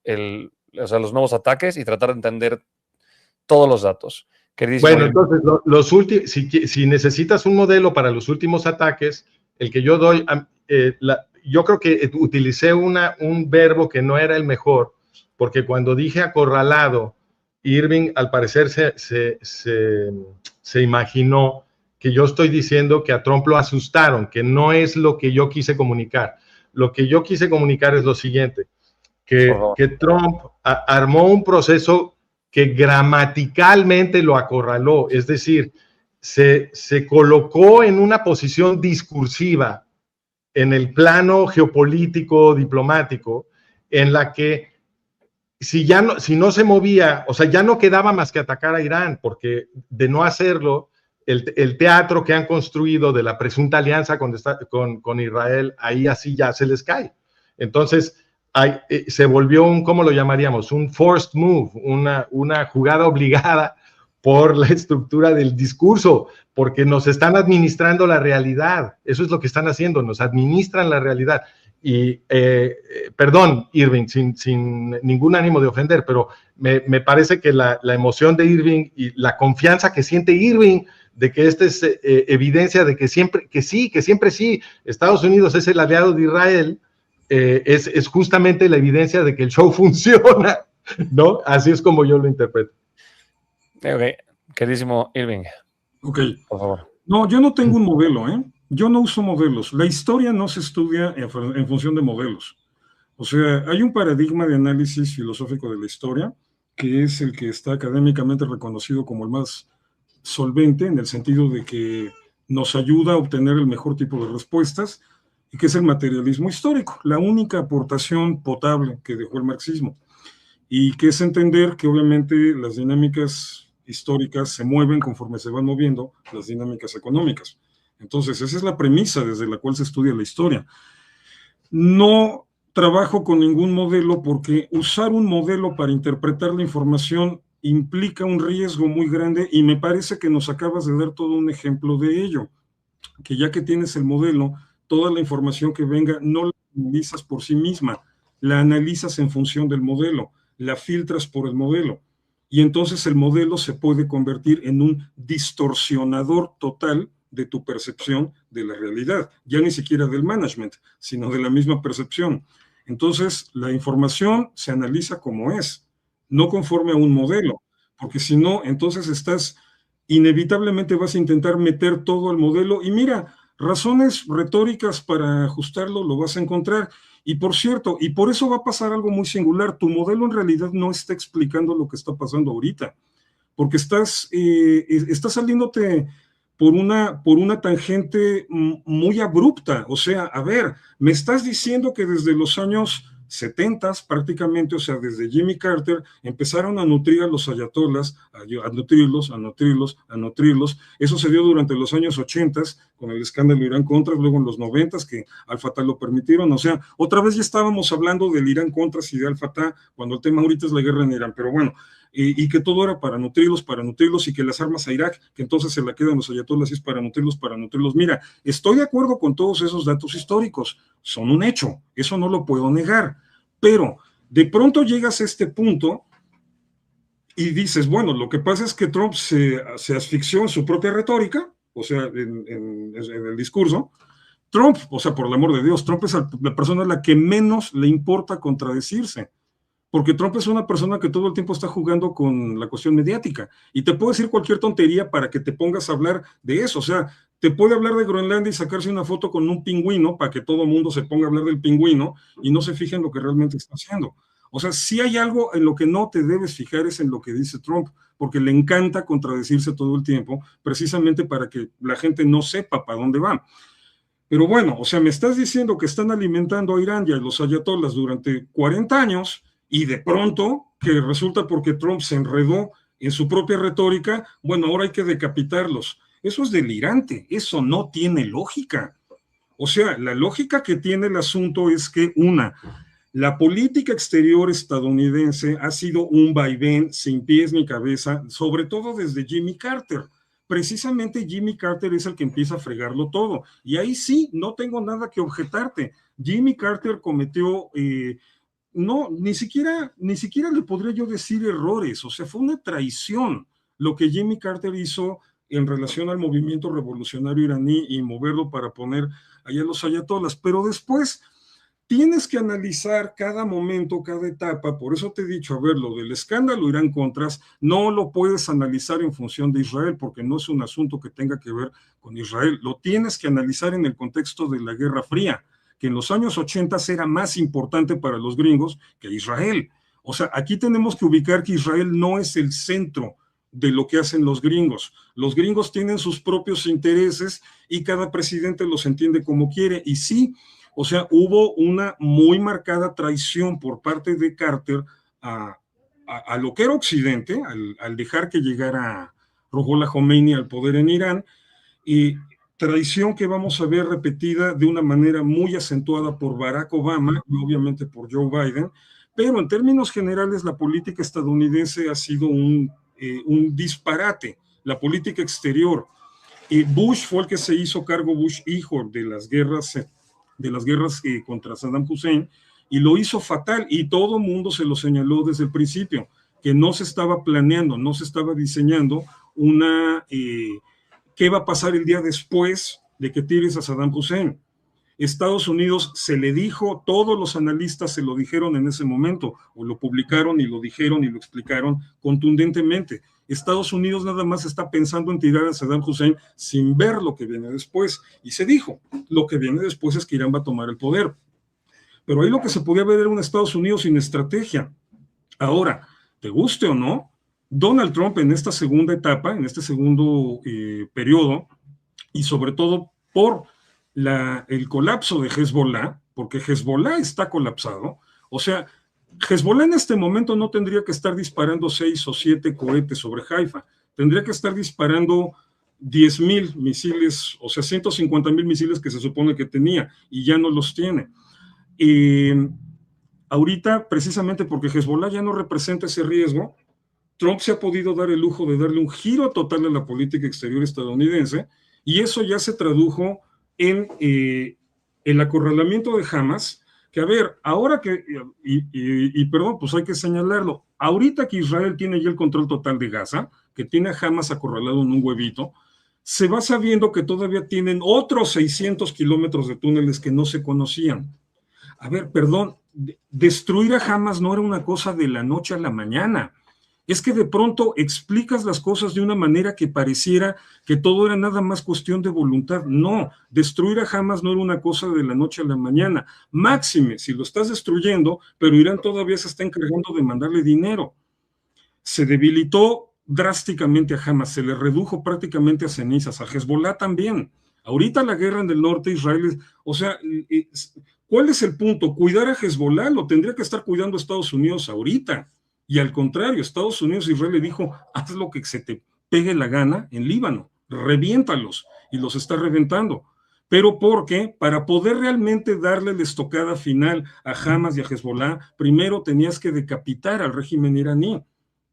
los nuevos ataques y tratar de entender todos los datos. Bueno, entonces, si necesitas un modelo para los últimos ataques, el que yo doy, yo creo que utilicé un verbo que no era el mejor, porque cuando dije acorralado, Irving al parecer se imaginó que yo estoy diciendo que a Trump lo asustaron, que no es lo que yo quise comunicar. Lo que yo quise comunicar es lo siguiente, que Trump armó un proceso que gramaticalmente lo acorraló, es decir, se colocó en una posición discursiva en el plano geopolítico, diplomático, en la que si no se movía, o sea, ya no quedaba más que atacar a Irán, porque de no hacerlo, el teatro que han construido de la presunta alianza con Israel, ahí así ya se les cae. Entonces, se volvió ¿cómo lo llamaríamos? Un forced move, una jugada obligada por la estructura del discurso, porque nos están administrando la realidad. Eso es lo que están haciendo, nos administran la realidad. Y perdón, Irving, sin ningún ánimo de ofender, pero me parece que la emoción de Irving y la confianza que siente Irving de que esta es evidencia de que siempre sí, Estados Unidos es el aliado de Israel, es justamente la evidencia de que el show funciona, ¿no? Así es como yo lo interpreto. Ok, queridísimo Irving. Ok. Por favor. No, yo no tengo un modelo, ¿eh? Yo no uso modelos. La historia no se estudia en función de modelos. O sea, hay un paradigma de análisis filosófico de la historia que es el que está académicamente reconocido como el más solvente, en el sentido de que nos ayuda a obtener el mejor tipo de respuestas, y que es el materialismo histórico, la única aportación potable que dejó el marxismo, y que es entender que obviamente las dinámicas históricas se mueven conforme se van moviendo las dinámicas económicas. Entonces, esa es la premisa desde la cual se estudia la historia. No trabajo con ningún modelo porque usar un modelo para interpretar la información implica un riesgo muy grande, y me parece que nos acabas de dar todo un ejemplo de ello, que ya que tienes el modelo, toda la información que venga no la analizas por sí misma, la analizas en función del modelo, la filtras por el modelo, y entonces el modelo se puede convertir en un distorsionador total de tu percepción de la realidad, ya ni siquiera del management, sino de la misma percepción. Entonces, la información se analiza como es, no conforme a un modelo, porque si no, entonces inevitablemente vas a intentar meter todo al modelo, y mira, razones retóricas para ajustarlo lo vas a encontrar. Y por cierto, y por eso va a pasar algo muy singular, tu modelo en realidad no está explicando lo que está pasando ahorita, porque estás saliéndote por una tangente muy abrupta. O sea, a ver, me estás diciendo que desde los años 70 prácticamente, o sea, desde Jimmy Carter, empezaron a nutrir a los ayatolas, a nutrirlos. Eso se dio durante los años 80 con el escándalo Irán-Contras, luego en los 90 que Al-Fatah lo permitieron. O sea, otra vez ya estábamos hablando del Irán-Contras y de Al-Fatah, cuando el tema ahorita es la guerra en Irán, pero bueno, y que todo era para nutrirlos, y que las armas a Irak, que entonces se la quedan los ayatolas, y es para nutrirlos. Mira, estoy de acuerdo con todos esos datos históricos, son un hecho, eso no lo puedo negar, pero de pronto llegas a este punto y dices, bueno, lo que pasa es que Trump se asfixió en su propia retórica, o sea, en el discurso. Trump, o sea, por el amor de Dios, Trump es la persona a la que menos le importa contradecirse, porque Trump es una persona que todo el tiempo está jugando con la cuestión mediática, y te puede decir cualquier tontería para que te pongas a hablar de eso. O sea, te puede hablar de Groenlandia y sacarse una foto con un pingüino para que todo el mundo se ponga a hablar del pingüino y no se fije en lo que realmente está haciendo. O sea, si hay algo en lo que no te debes fijar es en lo que dice Trump, porque le encanta contradecirse todo el tiempo, precisamente para que la gente no sepa para dónde va. Pero bueno, o sea, me estás diciendo que están alimentando a Irán y a los ayatolas durante 40 años, y de pronto, que resulta porque Trump se enredó en su propia retórica, bueno, ahora hay que decapitarlos. Eso es delirante, eso no tiene lógica. O sea, la lógica que tiene el asunto es que, la política exterior estadounidense ha sido un vaivén sin pies ni cabeza, sobre todo desde Jimmy Carter. Precisamente Jimmy Carter es el que empieza a fregarlo todo. Y ahí sí, no tengo nada que objetarte. Jimmy Carter cometió, no, ni siquiera le podría yo decir errores. O sea, fue una traición lo que Jimmy Carter hizo en relación al movimiento revolucionario iraní y moverlo para poner allá los ayatolas. Pero después tienes que analizar cada momento, cada etapa. Por eso te he dicho, a ver, lo del escándalo Irán-Contras no lo puedes analizar en función de Israel, porque no es un asunto que tenga que ver con Israel. Lo tienes que analizar en el contexto de la Guerra Fría, que en los años 80 era más importante para los gringos que Israel. O sea, aquí tenemos que ubicar que Israel no es el centro de lo que hacen los gringos. Los gringos tienen sus propios intereses y cada presidente los entiende como quiere. Y sí, o sea, hubo una muy marcada traición por parte de Carter a lo que era Occidente, al dejar que llegara Ruhollah Khomeini al poder en Irán, y traición que vamos a ver repetida de una manera muy acentuada por Barack Obama y obviamente por Joe Biden. Pero en términos generales la política estadounidense ha sido un disparate, la política exterior. Bush fue el que se hizo cargo, Bush hijo, de las guerras de las guerras contra Saddam Hussein, y lo hizo fatal, y todo mundo se lo señaló desde el principio, que no se estaba planeando, no se estaba diseñando qué va a pasar el día después de que tires a Saddam Hussein. Estados Unidos se le dijo, todos los analistas se lo dijeron en ese momento, o lo publicaron y lo dijeron y lo explicaron contundentemente. Estados Unidos nada más está pensando en tirar a Saddam Hussein sin ver lo que viene después. Y se dijo, lo que viene después es que Irán va a tomar el poder. Pero ahí lo que se podía ver era un Estados Unidos sin estrategia. Ahora, te guste o no, Donald Trump en esta segunda etapa, en este segundo periodo, y sobre todo por el colapso de Hezbollah, porque Hezbollah está colapsado, o sea, Hezbollah en este momento no tendría que estar disparando 6 o 7 cohetes sobre Haifa, tendría que estar disparando 10,000 misiles, o sea, 150,000 misiles que se supone que tenía, y ya no los tiene. Ahorita, precisamente porque Hezbollah ya no representa ese riesgo, Trump se ha podido dar el lujo de darle un giro total a la política exterior estadounidense, y eso ya se tradujo en el acorralamiento de Hamas, que a ver, ahora que, perdón, pues hay que señalarlo, ahorita que Israel tiene ya el control total de Gaza, que tiene a Hamas acorralado en un huevito, se va sabiendo que todavía tienen otros 600 kilómetros de túneles que no se conocían. A ver, perdón, destruir a Hamas no era una cosa de la noche a la mañana. Es que de pronto explicas las cosas de una manera que pareciera que todo era nada más cuestión de voluntad. No, destruir a Hamas no era una cosa de la noche a la mañana. Máxime, si lo estás destruyendo, pero Irán todavía se está encargando de mandarle dinero. Se debilitó drásticamente a Hamas, se le redujo prácticamente a cenizas, a Hezbollah también. Ahorita la guerra en el norte de Israel, o sea, ¿cuál es el punto? ¿Cuidar a Hezbollah? Lo tendría que estar cuidando Estados Unidos ahorita. Y al contrario, Estados Unidos y Israel le dijo, haz lo que se te pegue la gana en Líbano, reviéntalos, y los está reventando. Pero porque para poder realmente darle la estocada final a Hamas y a Hezbollah, primero tenías que decapitar al régimen iraní,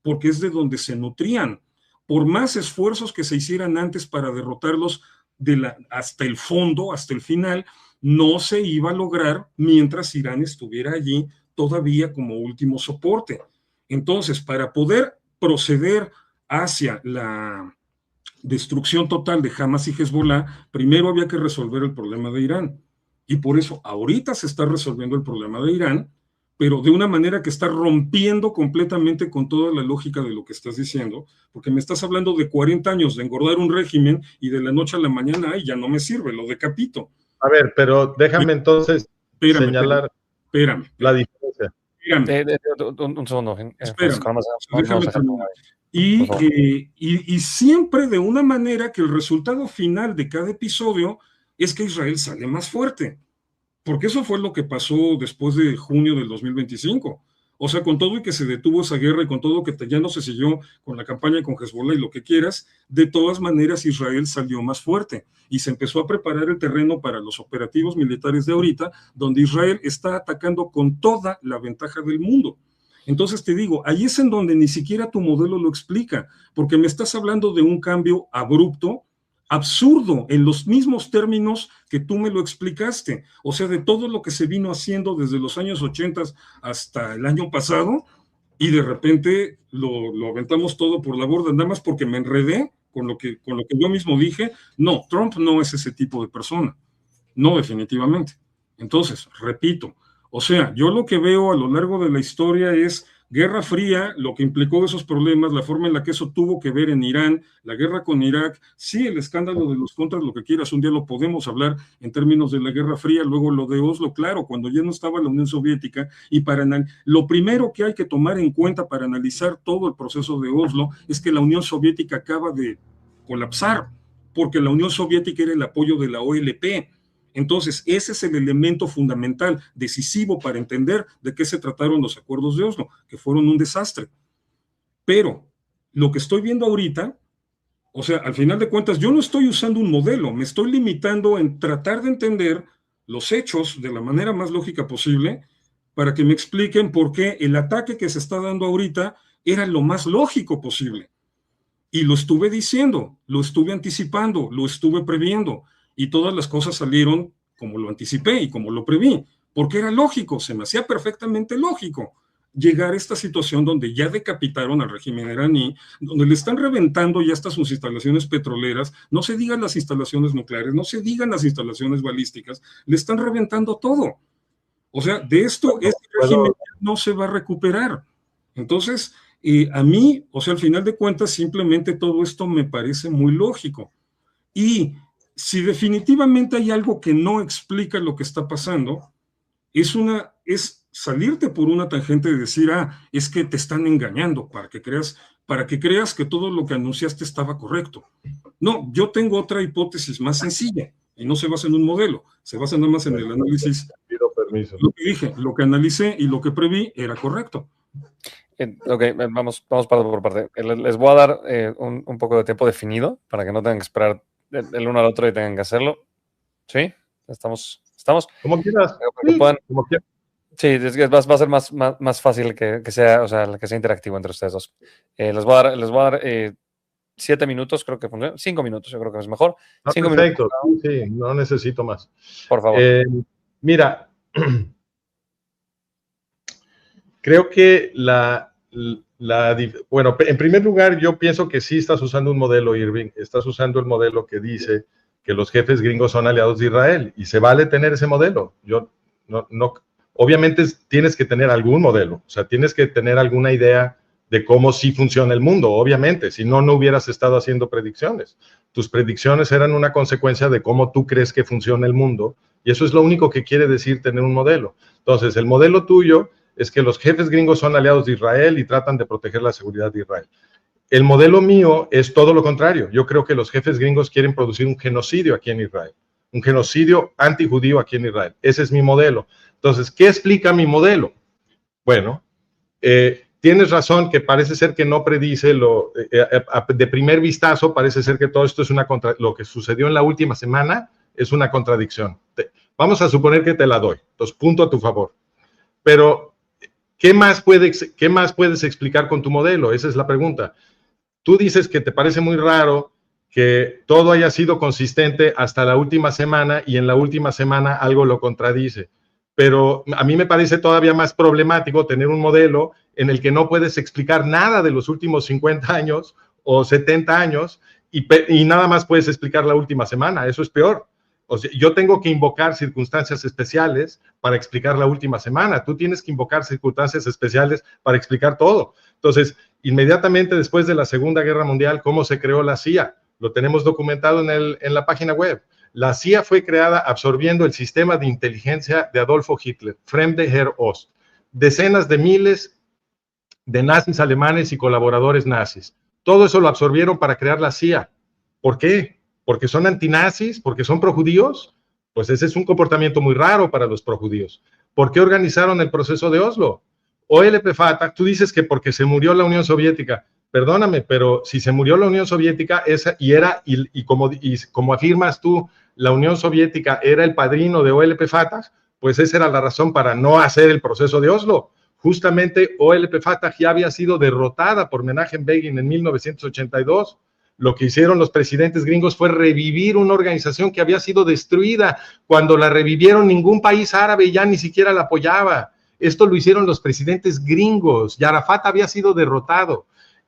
porque es de donde se nutrían. Por más esfuerzos que se hicieran antes para derrotarlos hasta el fondo, hasta el final, no se iba a lograr mientras Irán estuviera allí todavía como último soporte. Entonces, para poder proceder hacia la destrucción total de Hamas y Hezbollah, primero había que resolver el problema de Irán. Y por eso ahorita se está resolviendo el problema de Irán, pero de una manera que está rompiendo completamente con toda la lógica de lo que estás diciendo, porque me estás hablando de 40 años de engordar un régimen y de la noche a la mañana, ay, ya no me sirve, lo decapito. A ver, pero déjame entonces señalar la diferencia. Un segundo. Y siempre de una manera que el resultado final de cada episodio es que Israel sale más fuerte, porque eso fue lo que pasó después de junio del 2025. O sea, con todo y que se detuvo esa guerra y con todo que ya no se siguió con la campaña con Hezbollah y lo que quieras, de todas maneras Israel salió más fuerte y se empezó a preparar el terreno para los operativos militares de ahorita, donde Israel está atacando con toda la ventaja del mundo. Entonces te digo, ahí es en donde ni siquiera tu modelo lo explica, porque me estás hablando de un cambio abrupto, absurdo, en los mismos términos que tú me lo explicaste, o sea, de todo lo que se vino haciendo desde los años 80 hasta el año pasado, y de repente lo aventamos todo por la borda, nada más porque me enredé con lo que yo mismo dije. No, Trump no es ese tipo de persona, no, definitivamente. Entonces, repito, o sea, yo lo que veo a lo largo de la historia es Guerra Fría, lo que implicó esos problemas, la forma en la que eso tuvo que ver en Irán, la guerra con Irak, sí, el escándalo de los contras, lo que quieras, un día lo podemos hablar en términos de la Guerra Fría, luego lo de Oslo, claro, cuando ya no estaba la Unión Soviética, y lo primero que hay que tomar en cuenta para analizar todo el proceso de Oslo es que la Unión Soviética acaba de colapsar, porque la Unión Soviética era el apoyo de la OLP. Entonces, ese es el elemento fundamental, decisivo para entender de qué se trataron los acuerdos de Oslo, que fueron un desastre. Pero lo que estoy viendo ahorita, o sea, al final de cuentas, yo no estoy usando un modelo, me estoy limitando en tratar de entender los hechos de la manera más lógica posible para que me expliquen por qué el ataque que se está dando ahorita era lo más lógico posible. Y lo estuve diciendo, lo estuve anticipando, lo estuve previendo. Y todas las cosas salieron como lo anticipé y como lo preví, porque era lógico, se me hacía perfectamente lógico llegar a esta situación donde ya decapitaron al régimen iraní, donde le están reventando ya hasta sus instalaciones petroleras, no se digan las instalaciones nucleares, no se digan las instalaciones balísticas, le están reventando todo. O sea, de esto este régimen no se va a recuperar. Entonces, a mí, o sea, al final de cuentas, simplemente todo esto me parece muy lógico. Y si definitivamente hay algo que no explica lo que está pasando, es salirte por una tangente de decir, es que te están engañando para que creas que todo lo que anunciaste estaba correcto. No, yo tengo otra hipótesis más sencilla y no se basa en un modelo, se basa nada más en el análisis. Pido permiso. Lo que dije, lo que analicé y lo que preví era correcto. Ok, vamos parte por parte. Les voy a dar un poco de tiempo definido para que no tengan que esperar el uno al otro y tengan que hacerlo. ¿Sí? ¿Estamos? Como quieras. Como quieras. Sí, va a ser más fácil que sea, o sea, que sea interactivo entre ustedes dos. Les voy a dar 7 minutos, creo que funciona. 5 minutos, yo creo que es mejor. 5 perfecto, minutos. Sí, no necesito más. Por favor. Mira, creo que bueno, en primer lugar, yo pienso que sí estás usando un modelo, Irving. Estás usando el modelo que dice que los jefes gringos son aliados de Israel y se vale tener ese modelo. Yo no obviamente tienes que tener algún modelo, o sea, tienes que tener alguna idea de cómo sí funciona el mundo, obviamente, si no, no hubieras estado haciendo predicciones. Tus predicciones eran una consecuencia de cómo tú crees que funciona el mundo, y eso es lo único que quiere decir tener un modelo. Entonces, el modelo tuyo es que los jefes gringos son aliados de Israel y tratan de proteger la seguridad de Israel. El modelo mío es todo lo contrario. Yo creo que los jefes gringos quieren producir un genocidio aquí en Israel, un genocidio antijudío aquí en Israel. Ese es mi modelo. Entonces, ¿qué explica mi modelo? Bueno, tienes razón que parece ser que no predice de primer vistazo, parece ser que todo esto es lo que sucedió en la última semana es una contradicción. Vamos a suponer que te la doy. Entonces, punto a tu favor. Pero, ¿qué más puedes explicar con tu modelo? Esa es la pregunta. Tú dices que te parece muy raro que todo haya sido consistente hasta la última semana y en la última semana algo lo contradice. Pero a mí me parece todavía más problemático tener un modelo en el que no puedes explicar nada de los últimos 50 años o 70 años y nada más puedes explicar la última semana. Eso es peor. O sea, yo tengo que invocar circunstancias especiales para explicar la última semana. Tú tienes que invocar circunstancias especiales para explicar todo. Entonces, inmediatamente después de la Segunda Guerra Mundial, ¿cómo se creó la CIA? Lo tenemos documentado en la página web. La CIA fue creada absorbiendo el sistema de inteligencia de Adolfo Hitler, Fremde Heer Ost. Decenas de miles de nazis alemanes y colaboradores nazis. Todo eso lo absorbieron para crear la CIA. ¿Por qué? ¿Porque son antinazis? ¿Porque son projudíos? Pues ese es un comportamiento muy raro para los projudíos. ¿Por qué organizaron el proceso de Oslo? OLP Fatah, tú dices que porque se murió la Unión Soviética. Perdóname, pero si se murió la Unión Soviética como afirmas tú, la Unión Soviética era el padrino de OLP Fatah, pues esa era la razón para no hacer el proceso de Oslo. Justamente OLP Fatah ya había sido derrotada por Menachem Begin en 1982. Lo que hicieron los presidentes gringos fue revivir una organización que había sido destruida. Cuando la revivieron, ningún país árabe ya ni siquiera la apoyaba. Esto lo hicieron los presidentes gringos. Arafat había sido derrotado.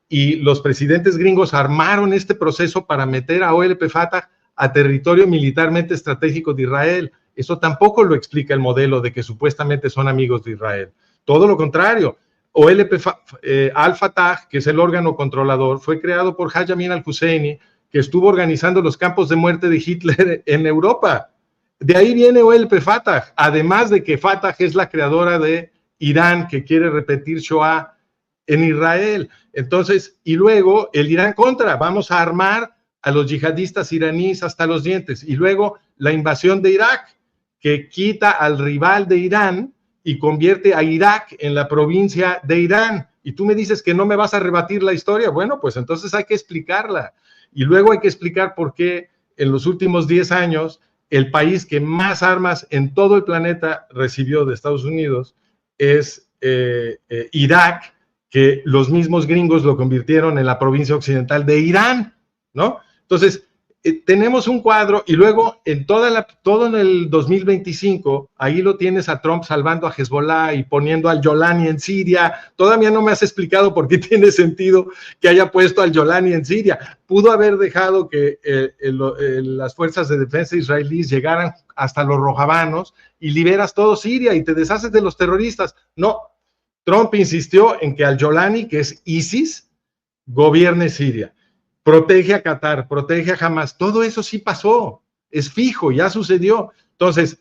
Y los presidentes gringos armaron este proceso para meter a OLP Fatah a territorio militarmente estratégico de Israel. Eso tampoco lo explica el modelo de que supuestamente son amigos de Israel. Todo lo contrario. OLP Al-Fatah, que es el órgano controlador, fue creado por Haj Amin al-Husseini, que estuvo organizando los campos de muerte de Hitler en Europa. De ahí viene OLP Fatah, además de que Fatah es la creadora de Irán, que quiere repetir Shoah en Israel. Entonces, y luego el Irán contra, vamos a armar a los yihadistas iraníes hasta los dientes. Y luego la invasión de Irak, que quita al rival de Irán y convierte a Irak en la provincia de Irán. Y tú me dices que no me vas a rebatir la historia. Bueno, pues entonces hay que explicarla. Y luego hay que explicar por qué en los últimos 10 años el país que más armas en todo el planeta recibió de Estados Unidos es Irak, que los mismos gringos lo convirtieron en la provincia occidental de Irán, ¿no? Entonces, tenemos un cuadro y luego todo en el 2025, ahí lo tienes a Trump salvando a Hezbollah y poniendo al Yolani en Siria. Todavía no me has explicado por qué tiene sentido que haya puesto al Yolani en Siria. Pudo haber dejado que las fuerzas de defensa israelíes llegaran hasta los rojavanos y liberas todo Siria y te deshaces de los terroristas. No, Trump insistió en que al Yolani, que es ISIS, gobierne Siria. Protege a Qatar, protege a Hamas, todo eso sí pasó, es fijo, ya sucedió. Entonces,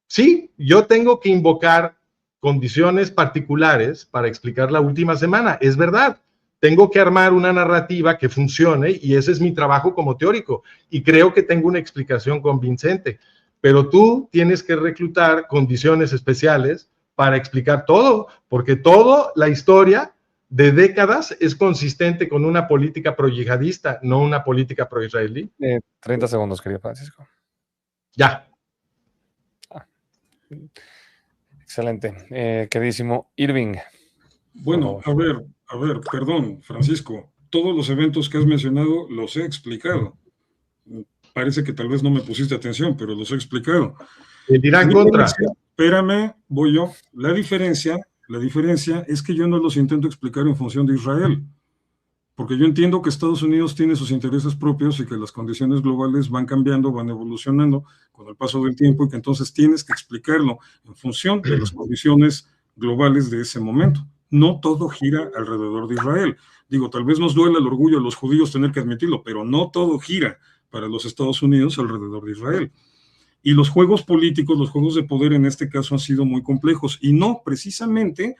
sí, yo tengo que invocar condiciones particulares para explicar la última semana, es verdad. Tengo que armar una narrativa que funcione y ese es mi trabajo como teórico y creo que tengo una explicación convincente, pero tú tienes que reclutar condiciones especiales para explicar todo, porque toda la historia de décadas es consistente con una política pro-yihadista, no una política pro-israelí. 30 segundos, querido Francisco. Ya. Excelente. Queridísimo Irving. Bueno, a ver, perdón, Francisco. Todos los eventos que has mencionado los he explicado. Parece que tal vez no me pusiste atención, pero los he explicado. El dirán contra. Espérame, voy yo. La diferencia es que yo no los intento explicar en función de Israel, porque yo entiendo que Estados Unidos tiene sus intereses propios y que las condiciones globales van cambiando, van evolucionando con el paso del tiempo y que entonces tienes que explicarlo en función de las condiciones globales de ese momento. No todo gira alrededor de Israel. Digo, tal vez nos duela el orgullo a los judíos tener que admitirlo, pero no todo gira para los Estados Unidos alrededor de Israel. Y los juegos políticos, los juegos de poder en este caso han sido muy complejos. Y no, precisamente,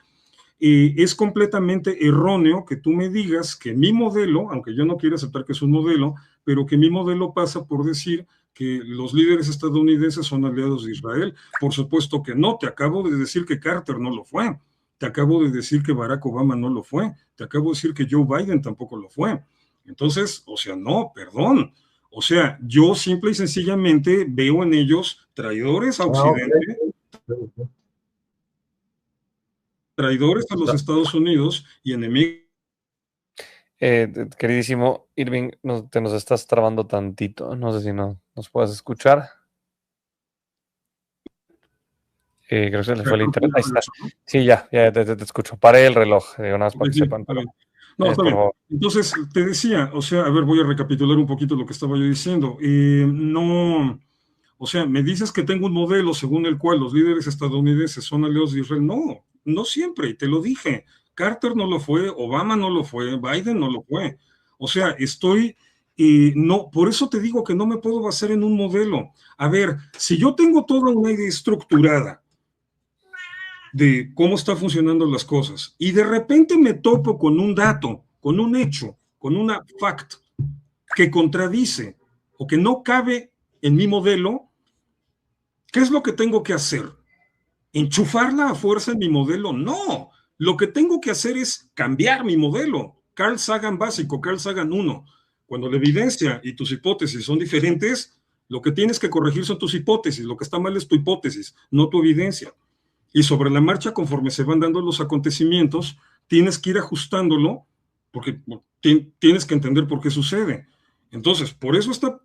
es completamente erróneo que tú me digas que mi modelo, aunque yo no quiera aceptar que es un modelo, pero que mi modelo pasa por decir que los líderes estadounidenses son aliados de Israel. Por supuesto que no, te acabo de decir que Carter no lo fue, te acabo de decir que Barack Obama no lo fue, te acabo de decir que Joe Biden tampoco lo fue. Entonces, o sea, no, perdón. O sea, yo simple y sencillamente veo en ellos traidores a Occidente, traidores a los Estados Unidos y enemigos. Queridísimo Irving, te nos estás trabando tantito. No sé si nos puedes escuchar. Creo que se le fue el internet. Ahí está. Sí, ya te escucho. Paré el reloj, nada más para que sepan. No, está bien. Entonces, te decía, o sea, a ver, voy a recapitular un poquito lo que estaba yo diciendo. No, o sea, me dices que tengo un modelo según el cual los líderes estadounidenses son aliados de Israel. No, no siempre, te lo dije. Carter no lo fue, Obama no lo fue, Biden no lo fue. O sea, no, por eso te digo que no me puedo basar en un modelo. A ver, si yo tengo toda una idea estructurada de cómo están funcionando las cosas, y de repente me topo con un dato, con un hecho, con una fact que contradice o que no cabe en mi modelo, ¿qué es lo que tengo que hacer? ¿Enchufarla a fuerza en mi modelo? No, lo que tengo que hacer es cambiar mi modelo. Carl Sagan básico, Carl Sagan 1. Cuando la evidencia y tus hipótesis son diferentes, lo que tienes que corregir son tus hipótesis, lo que está mal es tu hipótesis, no tu evidencia. Y sobre la marcha, conforme se van dando los acontecimientos, tienes que ir ajustándolo, porque tienes que entender por qué sucede. Entonces, por eso está,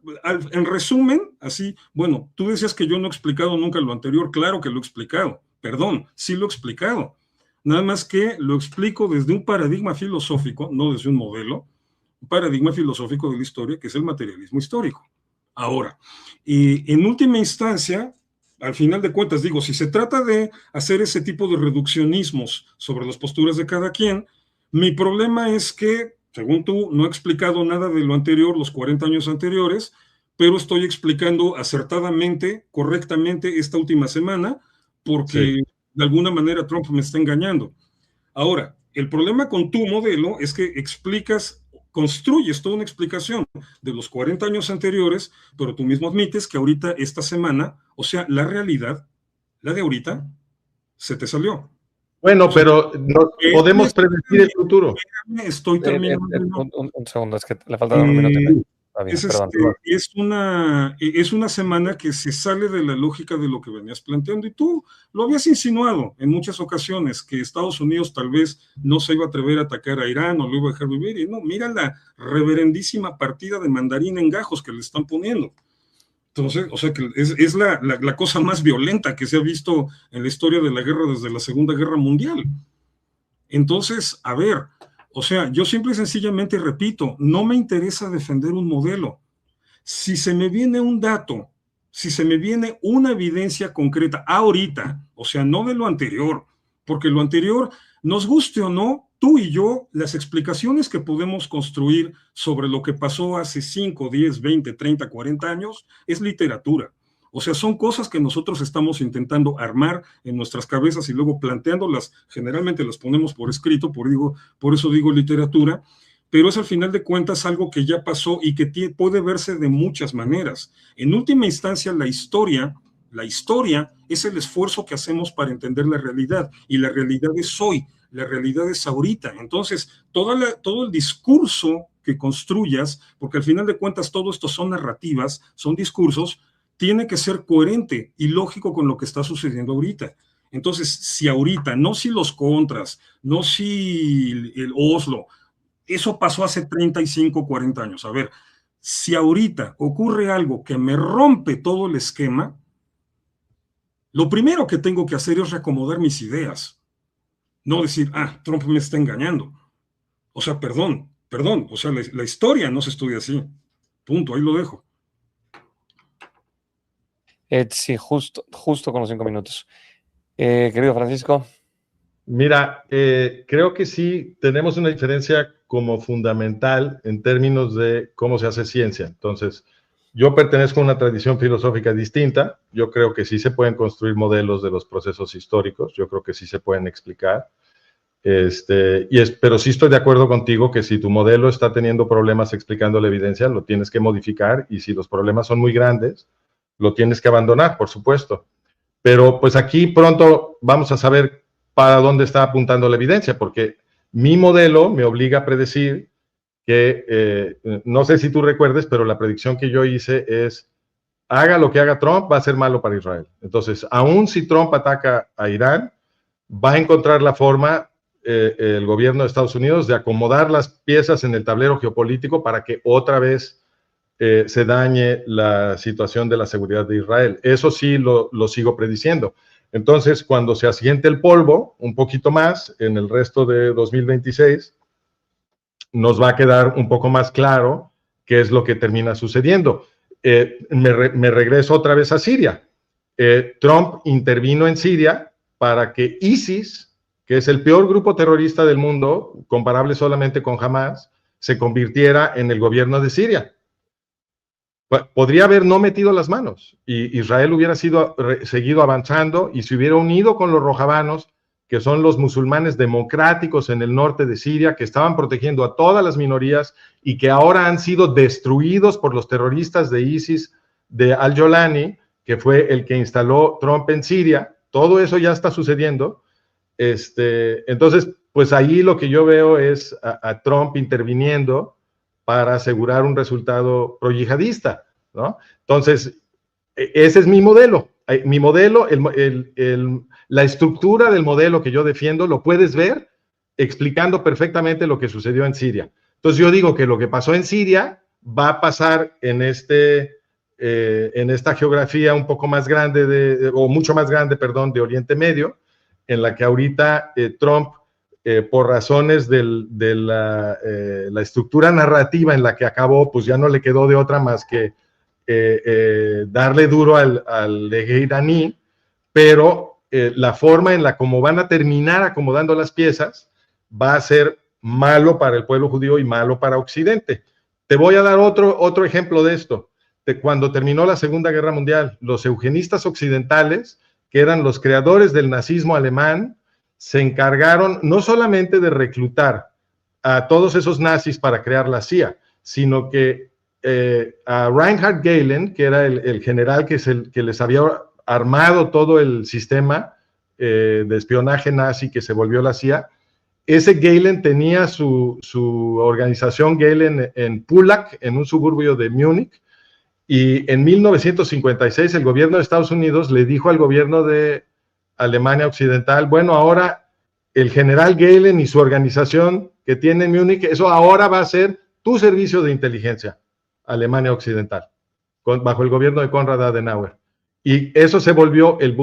en resumen, así, bueno, tú decías que yo no he explicado nunca lo anterior, claro que lo he explicado, perdón, sí lo he explicado, nada más que lo explico desde un paradigma filosófico, no desde un modelo, un paradigma filosófico de la historia, que es el materialismo histórico. Ahora, en última instancia, al final de cuentas, digo, si se trata de hacer ese tipo de reduccionismos sobre las posturas de cada quien, mi problema es que, según tú, no he explicado nada de lo anterior, los 40 años anteriores, pero estoy explicando acertadamente, correctamente esta última semana, porque de alguna manera Trump me está engañando. Ahora, el problema con tu modelo es que construyes toda una explicación de los 40 años anteriores, pero tú mismo admites que ahorita, esta semana, o sea, la realidad, la de ahorita, se te salió. Bueno, pero no podemos predecir el futuro. Estoy terminando. Un segundo, es que le falta un minuto. es una semana que se sale de la lógica de lo que venías planteando, y tú lo habías insinuado en muchas ocasiones, que Estados Unidos tal vez no se iba a atrever a atacar a Irán o lo iba a dejar vivir, y no, mira la reverendísima partida de mandarín en gajos que le están poniendo. Entonces, o sea, que es la cosa más violenta que se ha visto en la historia de la guerra desde la Segunda Guerra Mundial. Entonces, a ver, o sea, yo simple y sencillamente repito, no me interesa defender un modelo. Si se me viene un dato, si se me viene una evidencia concreta ahorita, o sea, no de lo anterior, porque lo anterior, nos guste o no, tú y yo, las explicaciones que podemos construir sobre lo que pasó hace 5, 10, 20, 30, 40 años, es literatura. O sea, son cosas que nosotros estamos intentando armar en nuestras cabezas y luego planteándolas, generalmente las ponemos por escrito, por eso digo literatura, pero es al final de cuentas algo que ya pasó y que puede verse de muchas maneras. En última instancia, la historia es el esfuerzo que hacemos para entender la realidad, y la realidad es hoy, la realidad es ahorita. Entonces, todo el discurso que construyas, porque al final de cuentas todo esto son narrativas, son discursos, tiene que ser coherente y lógico con lo que está sucediendo ahorita. Entonces, si ahorita, no si los contras, no si el Oslo, eso pasó hace 35, 40 años. A ver, si ahorita ocurre algo que me rompe todo el esquema, lo primero que tengo que hacer es reacomodar mis ideas. No decir, Trump me está engañando. O sea, perdón, o sea, la historia no se estudia así. Punto, ahí lo dejo. Sí, justo con los 5 minutos. Querido Francisco. Mira, creo que sí tenemos una diferencia como fundamental en términos de cómo se hace ciencia. Entonces, yo pertenezco a una tradición filosófica distinta. Yo creo que sí se pueden construir modelos de los procesos históricos. Yo creo que sí se pueden explicar. Pero sí estoy de acuerdo contigo que si tu modelo está teniendo problemas explicando la evidencia, lo tienes que modificar, y si los problemas son muy grandes, lo tienes que abandonar, por supuesto. Pero pues aquí pronto vamos a saber para dónde está apuntando la evidencia, porque mi modelo me obliga a predecir que, no sé si tú recuerdes, pero la predicción que yo hice es, haga lo que haga Trump, va a ser malo para Israel. Entonces, aun si Trump ataca a Irán, va a encontrar la forma, el gobierno de Estados Unidos, de acomodar las piezas en el tablero geopolítico para que otra vez se dañe la situación de la seguridad de Israel. Eso sí lo sigo prediciendo. Entonces, cuando se asiente el polvo un poquito más en el resto de 2026, nos va a quedar un poco más claro qué es lo que termina sucediendo. Me regreso otra vez a Siria. Trump intervino en Siria para que ISIS, que es el peor grupo terrorista del mundo, comparable solamente con Hamas, se convirtiera en el gobierno de Siria. Podría haber no metido las manos y Israel hubiera seguido avanzando, y se hubiera unido con los rojabanos, que son los musulmanes democráticos en el norte de Siria, que estaban protegiendo a todas las minorías y que ahora han sido destruidos por los terroristas de ISIS, de al-Jolani, que fue el que instaló Trump en Siria. Todo eso ya está sucediendo. Entonces, pues ahí lo que yo veo es a Trump interviniendo para asegurar un resultado pro-yihadista, ¿no? Entonces, ese es mi modelo. Mi modelo, la estructura del modelo que yo defiendo, lo puedes ver explicando perfectamente lo que sucedió en Siria. Entonces, yo digo que lo que pasó en Siria va a pasar en esta geografía un poco más grande, o mucho más grande, perdón, de Oriente Medio, en la que ahorita Trump, por razones de la estructura narrativa en la que acabó, pues ya no le quedó de otra más que darle duro al eje iraní, pero la forma en la como van a terminar acomodando las piezas va a ser malo para el pueblo judío y malo para Occidente. Te voy a dar otro ejemplo de esto. Cuando terminó la Segunda Guerra Mundial, los eugenistas occidentales, que eran los creadores del nazismo alemán, se encargaron no solamente de reclutar a todos esos nazis para crear la CIA, sino que a Reinhard Gehlen, que era el general que les había armado todo el sistema de espionaje nazi que se volvió la CIA, ese Gehlen tenía su organización Gehlen en Pullack, en un suburbio de Múnich, y en 1956 el gobierno de Estados Unidos le dijo al gobierno de Alemania Occidental, bueno, ahora el general Gehlen y su organización que tiene en Múnich, eso ahora va a ser tu servicio de inteligencia, Alemania Occidental, bajo el gobierno de Konrad Adenauer. Y eso se volvió el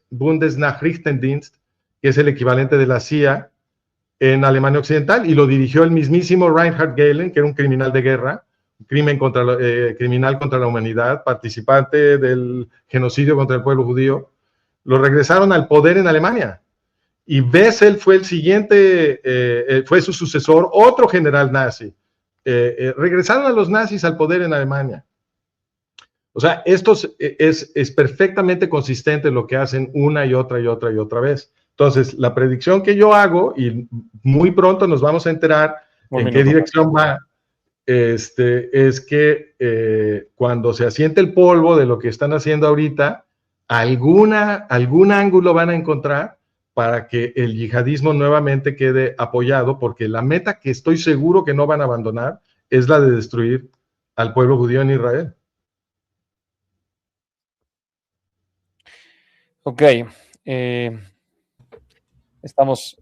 Bundesnachrichtendienst, que es el equivalente de la CIA en Alemania Occidental, y lo dirigió el mismísimo Reinhard Gehlen, que era un criminal de guerra, criminal contra la humanidad, participante del genocidio contra el pueblo judío. Lo regresaron al poder en Alemania. Y Bessel fue el siguiente, fue su sucesor, otro general nazi. Regresaron a los nazis al poder en Alemania. O sea, esto es perfectamente consistente lo que hacen una y otra y otra y otra vez. Entonces, la predicción que yo hago, y muy pronto nos vamos a enterar en qué dirección va, es que cuando se asiente el polvo de lo que están haciendo ahorita, algún ángulo van a encontrar para que el yihadismo nuevamente quede apoyado, porque la meta que estoy seguro que no van a abandonar es la de destruir al pueblo judío en Israel. Ok. Estamos,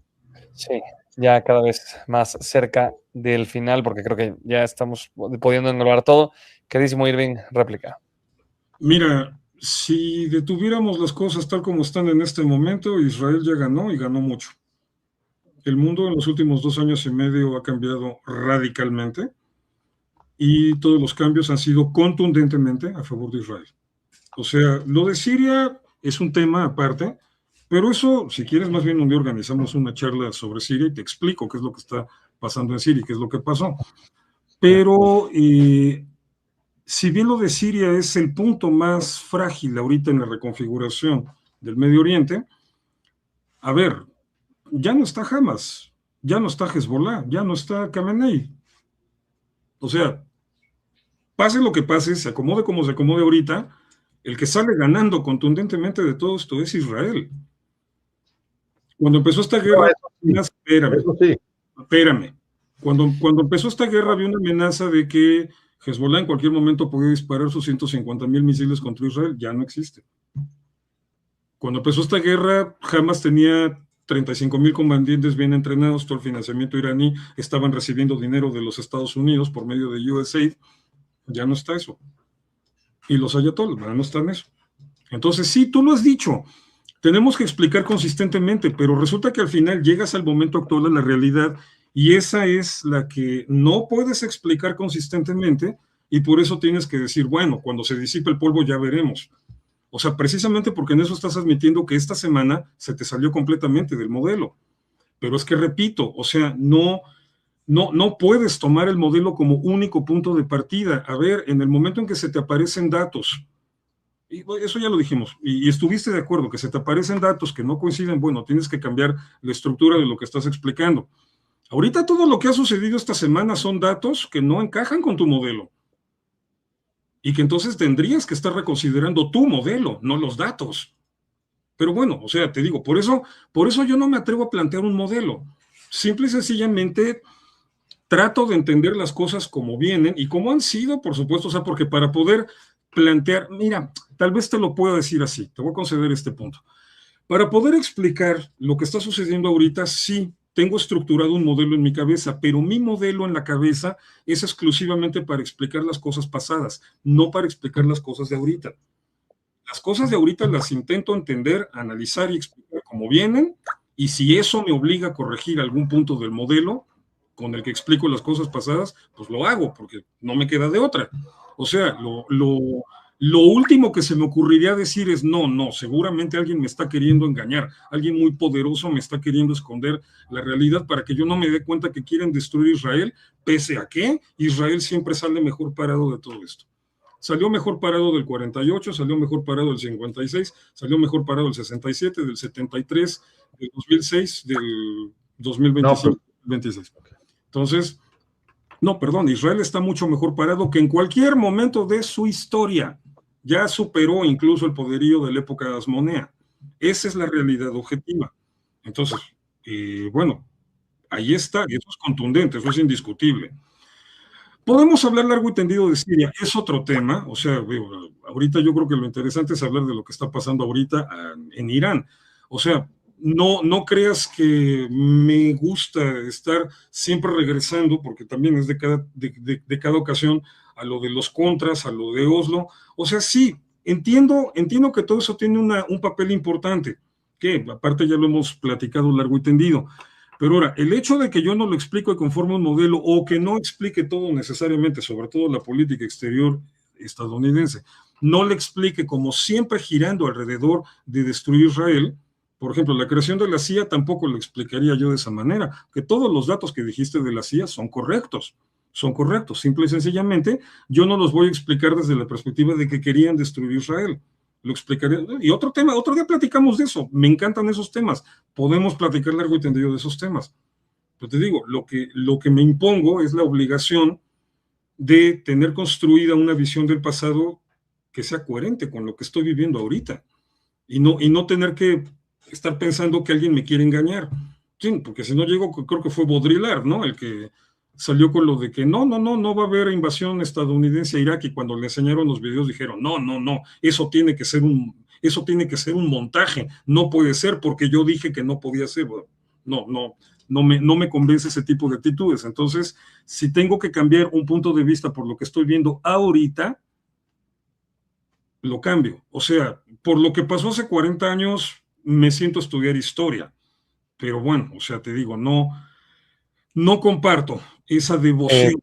sí, ya cada vez más cerca del final, porque creo que ya estamos pudiendo englobar todo. Queridísimo Irving, réplica. Mira, si detuviéramos las cosas tal como están en este momento, Israel ya ganó y ganó mucho. El mundo en los últimos 2 años y medio ha cambiado radicalmente y todos los cambios han sido contundentemente a favor de Israel. O sea, lo de Siria es un tema aparte, pero eso, si quieres, más bien un día organizamos una charla sobre Siria y te explico qué es lo que está pasando en Siria y qué es lo que pasó. Pero si bien lo de Siria es el punto más frágil ahorita en la reconfiguración del Medio Oriente, a ver, ya no está Hamas, ya no está Hezbollah, ya no está Khamenei. O sea, pase lo que pase, se acomode como se acomode ahorita, el que sale ganando contundentemente de todo esto es Israel. Cuando empezó esta guerra, espérame. Cuando empezó esta guerra había una amenaza de que Hezbollah en cualquier momento podía disparar sus 150,000 misiles contra Israel. Ya no existe. Cuando empezó esta guerra, Hamas tenía 35,000 combatientes bien entrenados, todo el financiamiento iraní, estaban recibiendo dinero de los Estados Unidos por medio de USAID. Ya no está eso. Y los ayatolás, ya no están eso. Entonces, sí, tú lo has dicho. Tenemos que explicar consistentemente, pero resulta que al final llegas al momento actual de la realidad y esa es la que no puedes explicar consistentemente y por eso tienes que decir, bueno, cuando se disipe el polvo ya veremos. O sea, precisamente porque en eso estás admitiendo que esta semana se te salió completamente del modelo. Pero es que repito, o sea, no puedes tomar el modelo como único punto de partida. A ver, en el momento en que se te aparecen datos, y eso ya lo dijimos, y estuviste de acuerdo, que se te aparecen datos que no coinciden, bueno, tienes que cambiar la estructura de lo que estás explicando. Ahorita todo lo que ha sucedido esta semana son datos que no encajan con tu modelo. Y que entonces tendrías que estar reconsiderando tu modelo, no los datos. Pero bueno, o sea, te digo, por eso yo no me atrevo a plantear un modelo. Simple y sencillamente trato de entender las cosas como vienen y como han sido, por supuesto, o sea, porque para poder plantear, mira, tal vez te lo pueda decir así, te voy a conceder este punto. Para poder explicar lo que está sucediendo ahorita, sí, tengo estructurado un modelo en mi cabeza, pero mi modelo en la cabeza es exclusivamente para explicar las cosas pasadas, no para explicar las cosas de ahorita. Las cosas de ahorita las intento entender, analizar y explicar como vienen, y si eso me obliga a corregir algún punto del modelo con el que explico las cosas pasadas, pues lo hago, porque no me queda de otra. O sea, lo último que se me ocurriría decir es, no, seguramente alguien me está queriendo engañar, alguien muy poderoso me está queriendo esconder la realidad para que yo no me dé cuenta que quieren destruir Israel, pese a que Israel siempre sale mejor parado de todo esto. Salió mejor parado del 48, salió mejor parado del 56, salió mejor parado del 67, del 73, del 2006, del 2025, 26. Entonces, no, perdón, Israel está mucho mejor parado que en cualquier momento de su historia. Ya superó incluso el poderío de la época asmonea. Esa es la realidad objetiva. Entonces, bueno, Ahí está, y eso es contundente, eso es indiscutible. Podemos hablar largo y tendido de Siria, es otro tema, o sea, ahorita yo creo que lo interesante es hablar de lo que está pasando ahorita en Irán. O sea, no creas que me gusta estar siempre regresando, porque también es de cada ocasión, a lo de los contras, a lo de Oslo. O sea, sí, entiendo que todo eso tiene un papel importante, que aparte ya lo hemos platicado largo y tendido. Pero ahora, el hecho de que yo no lo explico y conforme un modelo, o que no explique todo necesariamente, sobre todo la política exterior estadounidense, no le explique como siempre girando alrededor de destruir Israel. Por ejemplo, la creación de la CIA tampoco lo explicaría yo de esa manera, que todos los datos que dijiste de la CIA son correctos, simple y sencillamente, yo no los voy a explicar desde la perspectiva de que querían destruir Israel. Lo explicaré. Y otro tema, otro día platicamos de eso, me encantan esos temas, podemos platicar largo y tendido de esos temas. Pero te digo, lo que me impongo es la obligación de tener construida una visión del pasado que sea coherente con lo que estoy viviendo ahorita, y no tener que estar pensando que alguien me quiere engañar. Sí, porque si no llego, creo que fue Baudrillard, ¿no? El que salió con lo de que no va a haber invasión estadounidense a Irak, y cuando le enseñaron los videos dijeron, no, eso tiene que ser un montaje, no puede ser porque yo dije que no podía ser. No me convence ese tipo de actitudes. Entonces, si tengo que cambiar un punto de vista por lo que estoy viendo ahorita, lo cambio. O sea, por lo que pasó hace 40 años, me siento a estudiar historia. Pero bueno, o sea, te digo, no comparto esa devoción.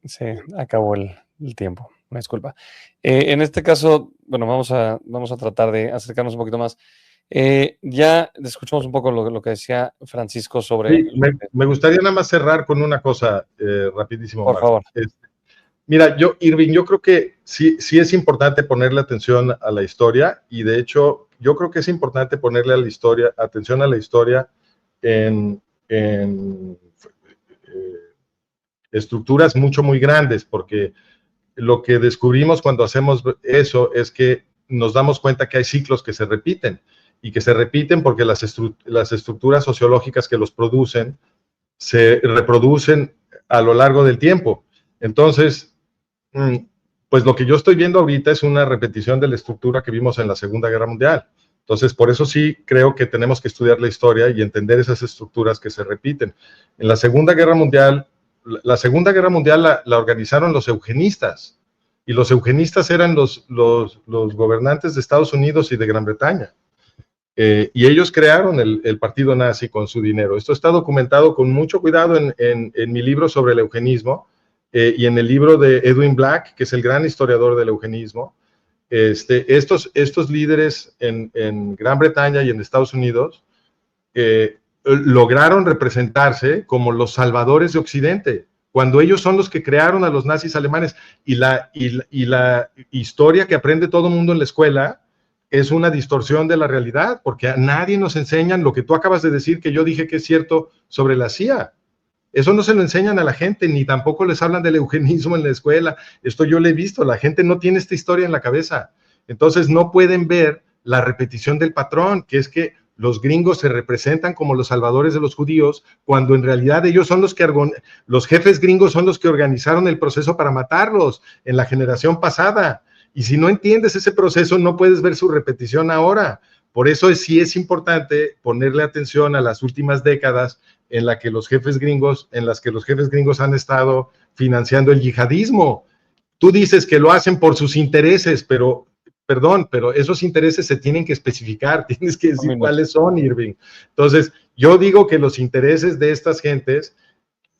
Se acabó el tiempo, una disculpa. En este caso, bueno, vamos a tratar de acercarnos un poquito más. Ya escuchamos un poco lo que decía Francisco sobre... Sí, me gustaría nada más cerrar con una cosa rapidísimo. Por favor. Mira, Irving, yo creo que sí es importante ponerle atención a la historia, y de hecho yo creo que es importante ponerle atención a la historia en estructuras muy grandes, porque lo que descubrimos cuando hacemos eso es que nos damos cuenta que hay ciclos que se repiten, y que se repiten porque las estructuras sociológicas que los producen se reproducen a lo largo del tiempo. Entonces, pues lo que yo estoy viendo ahorita es una repetición de la estructura que vimos en la Segunda Guerra Mundial. Entonces, por eso sí creo que tenemos que estudiar la historia y entender esas estructuras que se repiten. En la Segunda Guerra Mundial, la organizaron los eugenistas, y los eugenistas eran los gobernantes de Estados Unidos y de Gran Bretaña. Y ellos crearon el partido nazi con su dinero. Esto está documentado con mucho cuidado en mi libro sobre el eugenismo, y en el libro de Edwin Black, que es el gran historiador del eugenismo. Estos líderes en Gran Bretaña y en Estados Unidos lograron representarse como los salvadores de Occidente, cuando ellos son los que crearon a los nazis alemanes. Y la historia que aprende todo el mundo en la escuela es una distorsión de la realidad, porque a nadie nos enseñan lo que tú acabas de decir, que yo dije que es cierto sobre la CIA. Eso no se lo enseñan a la gente, ni tampoco les hablan del eugenismo en la escuela. Esto yo lo he visto, la gente no tiene esta historia en la cabeza. Entonces no pueden ver la repetición del patrón, que es que los gringos se representan como los salvadores de los judíos, cuando en realidad ellos son los jefes gringos son los que organizaron el proceso para matarlos en la generación pasada. Y si no entiendes ese proceso, no puedes ver su repetición ahora. Por eso sí es importante ponerle atención a las últimas décadas en las que los jefes gringos han estado financiando el yihadismo. Tú dices que lo hacen por sus intereses, pero esos intereses se tienen que especificar, tienes que decir cuáles son, Irving. Entonces, yo digo que los intereses de estas gentes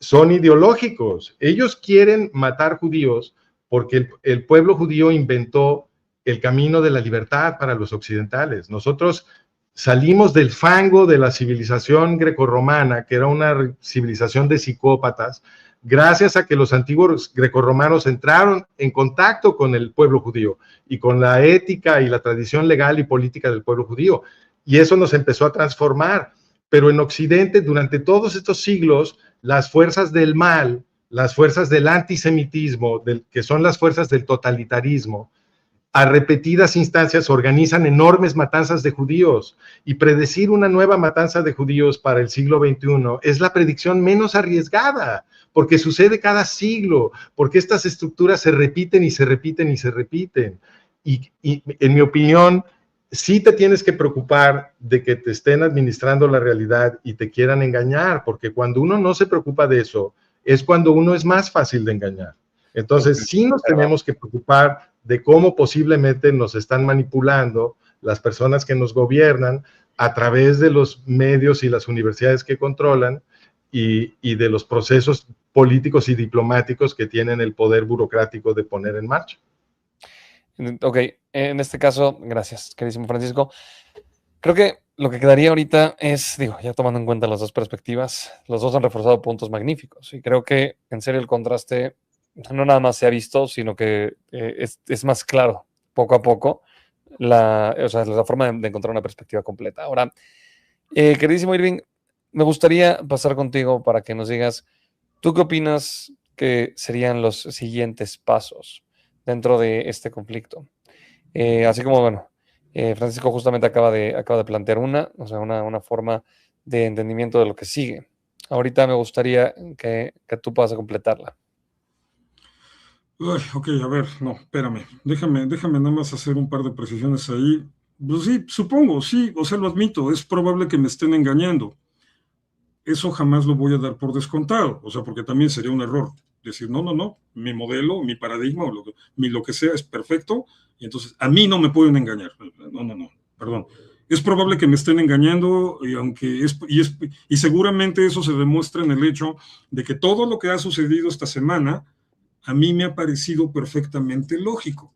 son ideológicos. Ellos quieren matar judíos porque el pueblo judío inventó el camino de la libertad para los occidentales. Nosotros salimos del fango de la civilización grecorromana, que era una civilización de psicópatas, gracias a que los antiguos grecorromanos entraron en contacto con el pueblo judío y con la ética y la tradición legal y política del pueblo judío. Y eso nos empezó a transformar. Pero en Occidente, durante todos estos siglos, las fuerzas del mal, las fuerzas del antisemitismo, que son las fuerzas del totalitarismo, a repetidas instancias organizan enormes matanzas de judíos, y predecir una nueva matanza de judíos para el siglo XXI es la predicción menos arriesgada, porque sucede cada siglo, porque estas estructuras se repiten y se repiten y se repiten. Y en mi opinión, sí te tienes que preocupar de que te estén administrando la realidad y te quieran engañar, porque cuando uno no se preocupa de eso, es cuando uno es más fácil de engañar. Entonces, sí nos tenemos que preocupar de cómo posiblemente nos están manipulando las personas que nos gobiernan a través de los medios y las universidades que controlan y de los procesos políticos y diplomáticos que tienen el poder burocrático de poner en marcha. Ok, en este caso, gracias, queridísimo Francisco. Creo que lo que quedaría ahorita es, digo, ya tomando en cuenta las dos perspectivas, los dos han reforzado puntos magníficos y creo que en serio el contraste no nada más se ha visto, sino que es más claro poco a poco la forma de encontrar una perspectiva completa. Ahora, queridísimo Irving, me gustaría pasar contigo para que nos digas, ¿tú qué opinas que serían los siguientes pasos dentro de este conflicto? Así como, bueno, Francisco justamente acaba de plantear una forma de entendimiento de lo que sigue. Ahorita me gustaría que tú puedas completarla. Uy, ok, a ver, no, espérame, déjame nada más hacer un par de precisiones ahí. Pues sí, supongo, sí, o sea, lo admito, es probable que me estén engañando. Eso jamás lo voy a dar por descontado, o sea, porque también sería un error decir, no, mi modelo, mi paradigma, o lo que sea es perfecto, y entonces a mí no me pueden engañar. No, perdón. Es probable que me estén engañando, y seguramente eso se demuestra en el hecho de que todo lo que ha sucedido esta semana a mí me ha parecido perfectamente lógico,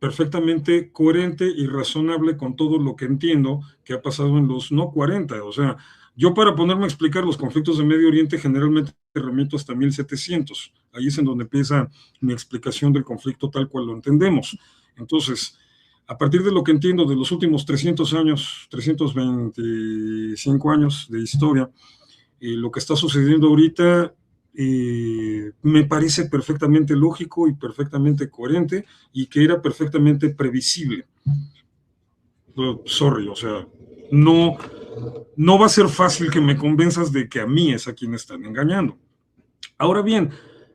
perfectamente coherente y razonable con todo lo que entiendo que ha pasado en los no 40. O sea, yo para ponerme a explicar los conflictos de Medio Oriente generalmente remito hasta 1700. Ahí es en donde empieza mi explicación del conflicto tal cual lo entendemos. Entonces, a partir de lo que entiendo de los últimos 300 años, 325 años de historia, lo que está sucediendo ahorita me parece perfectamente lógico y perfectamente coherente y que era perfectamente previsible. Sorry, o sea, no va a ser fácil que me convenzas de que a mí es a quien están engañando. Ahora bien,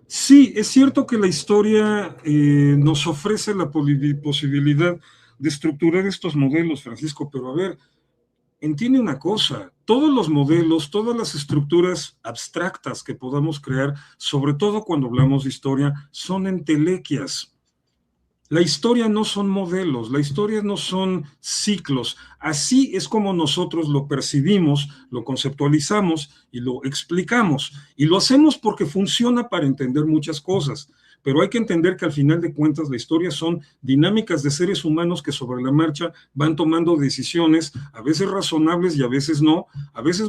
sí, es cierto que la historia nos ofrece la posibilidad de estructurar estos modelos, Francisco, pero a ver, entiende una cosa, todos los modelos, todas las estructuras abstractas que podamos crear, sobre todo cuando hablamos de historia, son entelequias. La historia no son modelos, la historia no son ciclos. Así es como nosotros lo percibimos, lo conceptualizamos y lo explicamos. Y lo hacemos porque funciona para entender muchas cosas. Pero hay que entender que al final de cuentas la historia son dinámicas de seres humanos que sobre la marcha van tomando decisiones, a veces razonables y a veces no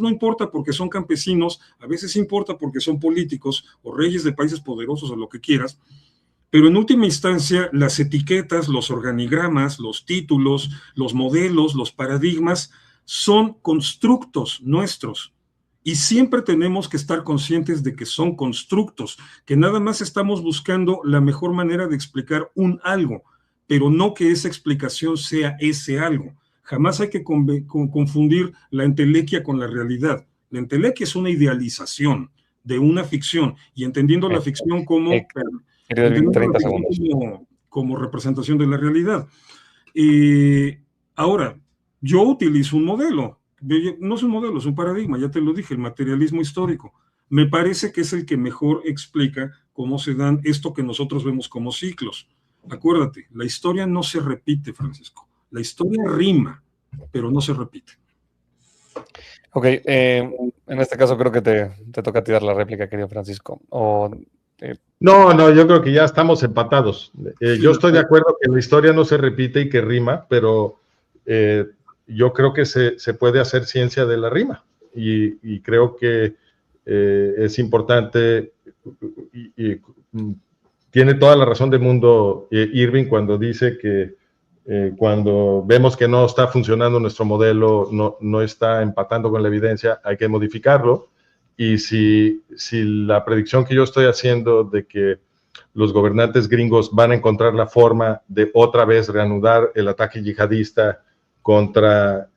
importa porque son campesinos, a veces importa porque son políticos o reyes de países poderosos o lo que quieras, pero en última instancia las etiquetas, los organigramas, los títulos, los modelos, los paradigmas son constructos nuestros. Y siempre tenemos que estar conscientes de que son constructos, que nada más estamos buscando la mejor manera de explicar un algo, pero no que esa explicación sea ese algo. Jamás hay que confundir la entelequia con la realidad. La entelequia es una idealización de una ficción, y entendiendo la ficción como representación de la realidad. Ahora, yo utilizo un modelo. No es un modelo, es un paradigma, ya te lo dije, el materialismo histórico. Me parece que es el que mejor explica cómo se dan esto que nosotros vemos como ciclos. Acuérdate, la historia no se repite, Francisco. La historia rima, pero no se repite. Ok, en este caso creo que te toca tirar la réplica, querido Francisco. No, yo creo que ya estamos empatados. Yo estoy de acuerdo que la historia no se repite y que rima, pero yo creo que se puede hacer ciencia de la rima y creo que es importante y tiene toda la razón del mundo Irving cuando dice que cuando vemos que no está funcionando nuestro modelo, no está empatando con la evidencia, hay que modificarlo. Y si la predicción que yo estoy haciendo de que los gobernantes gringos van a encontrar la forma de otra vez reanudar el ataque yihadista contra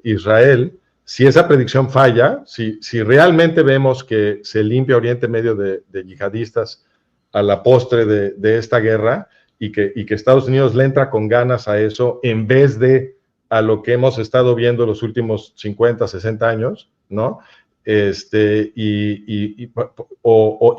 Israel. Si esa predicción falla, si realmente vemos que se limpia Oriente Medio de yihadistas a la postre de esta guerra y que Estados Unidos le entra con ganas a eso en vez de a lo que hemos estado viendo los últimos 50, 60 años, ¿no? Y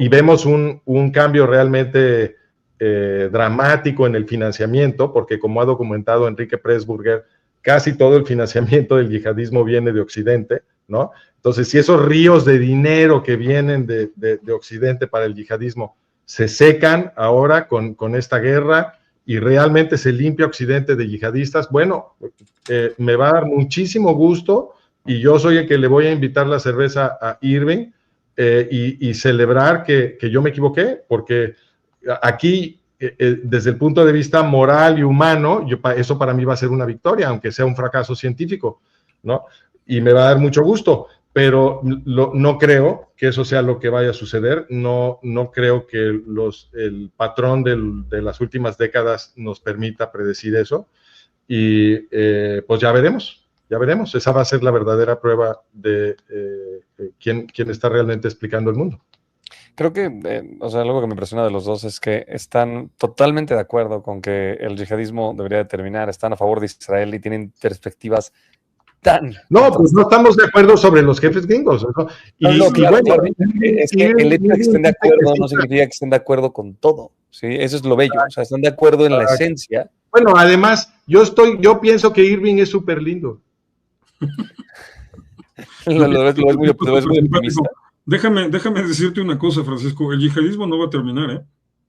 vemos un cambio realmente dramático en el financiamiento, porque como ha documentado Enrique Pressburger, casi todo el financiamiento del yihadismo viene de Occidente, ¿no? Entonces, si esos ríos de dinero que vienen de Occidente para el yihadismo se secan ahora con esta guerra y realmente se limpia Occidente de yihadistas, bueno, me va a dar muchísimo gusto y yo soy el que le voy a invitar la cerveza a Irving y celebrar que yo me equivoqué, porque aquí, desde el punto de vista moral y humano, eso para mí va a ser una victoria, aunque sea un fracaso científico, ¿no? Y me va a dar mucho gusto, pero no creo que eso sea lo que vaya a suceder, no creo que el patrón de las últimas décadas nos permita predecir eso, y pues ya veremos, esa va a ser la verdadera prueba de quién está realmente explicando el mundo. Creo que, algo que me impresiona de los dos es que están totalmente de acuerdo con que el yihadismo debería de terminar, están a favor de Israel y tienen perspectivas tan... No, pues no estamos de acuerdo sobre los jefes gringos, ¿no? Claro, es que el hecho de que estén de acuerdo no significa que estén de acuerdo con todo, ¿sí? Eso es lo bello, o sea, están de acuerdo en la esencia. Bueno, además, yo pienso que Irving es súper lindo. Lo es muy optimista. Déjame decirte una cosa, Francisco, el yihadismo no va a terminar, ¿eh?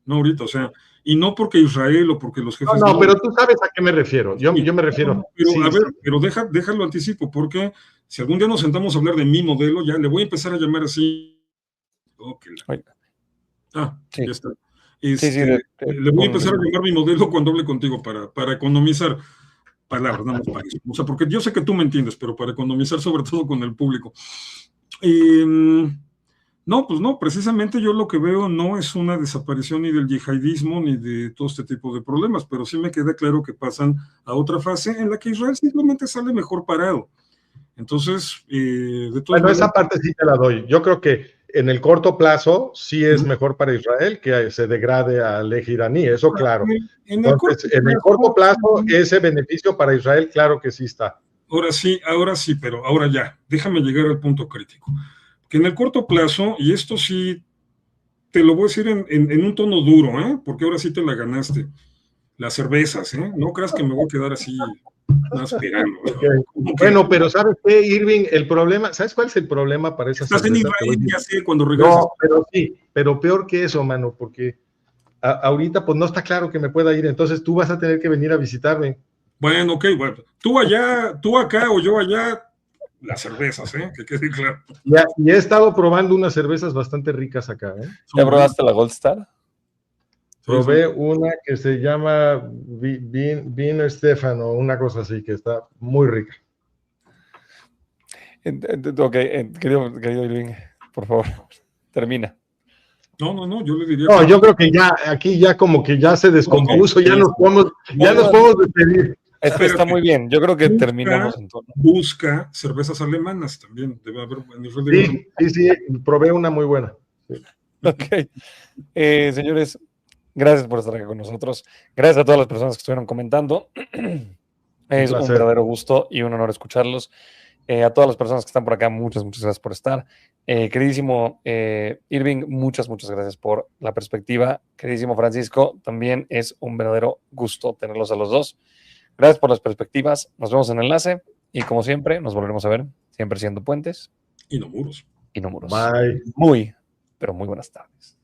No ahorita, o sea, y no porque Israel o porque los jefes... No, pero tú sabes a qué me refiero, yo me refiero... Pero sí, a ver, pero déjalo anticipo, porque si algún día nos sentamos a hablar de mi modelo, ya le voy a empezar a llamar así... Okay. Sí. Ya está. Le voy a empezar a llamar mi modelo cuando hable contigo para economizar palabras, nada más para eso. O sea, porque yo sé que tú me entiendes, pero para economizar sobre todo con el público. No, pues no, precisamente yo lo que veo no es una desaparición ni del yihadismo ni de todo este tipo de problemas, pero sí me queda claro que pasan a otra fase en la que Israel simplemente sale mejor parado. Entonces, bueno, esa parte sí te la doy. Yo creo que en el corto plazo sí es mejor para Israel que se degrade al eje iraní, eso claro. Entonces, en el corto plazo, ese beneficio para Israel, claro que sí está. Ahora sí, pero ahora ya, déjame llegar al punto crítico. Que en el corto plazo, y esto sí te lo voy a decir en un tono duro, porque ahora sí te la ganaste, las cervezas, no creas que me voy a quedar así esperando. Okay. Bueno, pero ¿sabes qué, Irving? El problema, ¿sabes cuál es el problema para esas cervezas? Estás en Israel, ya sé, cuando regresas. No, pero sí, pero peor que eso, mano, porque ahorita pues no está claro que me pueda ir, entonces tú vas a tener que venir a visitarme. Bueno, ok, bueno, tú allá, tú acá o yo allá, las cervezas, que quede claro. Ya, y he estado probando unas cervezas bastante ricas acá, ¿Ya probaste la Gold Star? Probé una que se llama Vino Stefano, una cosa así, que está muy rica. Ok, querido Irving, por favor, termina. No, yo le diría... No, yo creo que ya, aquí ya como que ya se descompuso, ya nos podemos despedir. Está muy bien, yo creo que terminamos en todo. Busca cervezas alemanas también, debe haber... Sí, probé una muy buena. Sí. Ok, señores, gracias por estar aquí con nosotros, gracias a todas las personas que estuvieron comentando, es un verdadero gusto y un honor escucharlos. A todas las personas que están por acá, muchas gracias por estar. Queridísimo Irving, muchas gracias por la perspectiva. Queridísimo Francisco, también es un verdadero gusto tenerlos a los dos. Gracias por las perspectivas. Nos vemos en el enlace y como siempre, nos volveremos a ver, siempre siendo puentes. Y no muros. Y no muros. Bye. Muy, pero muy buenas tardes.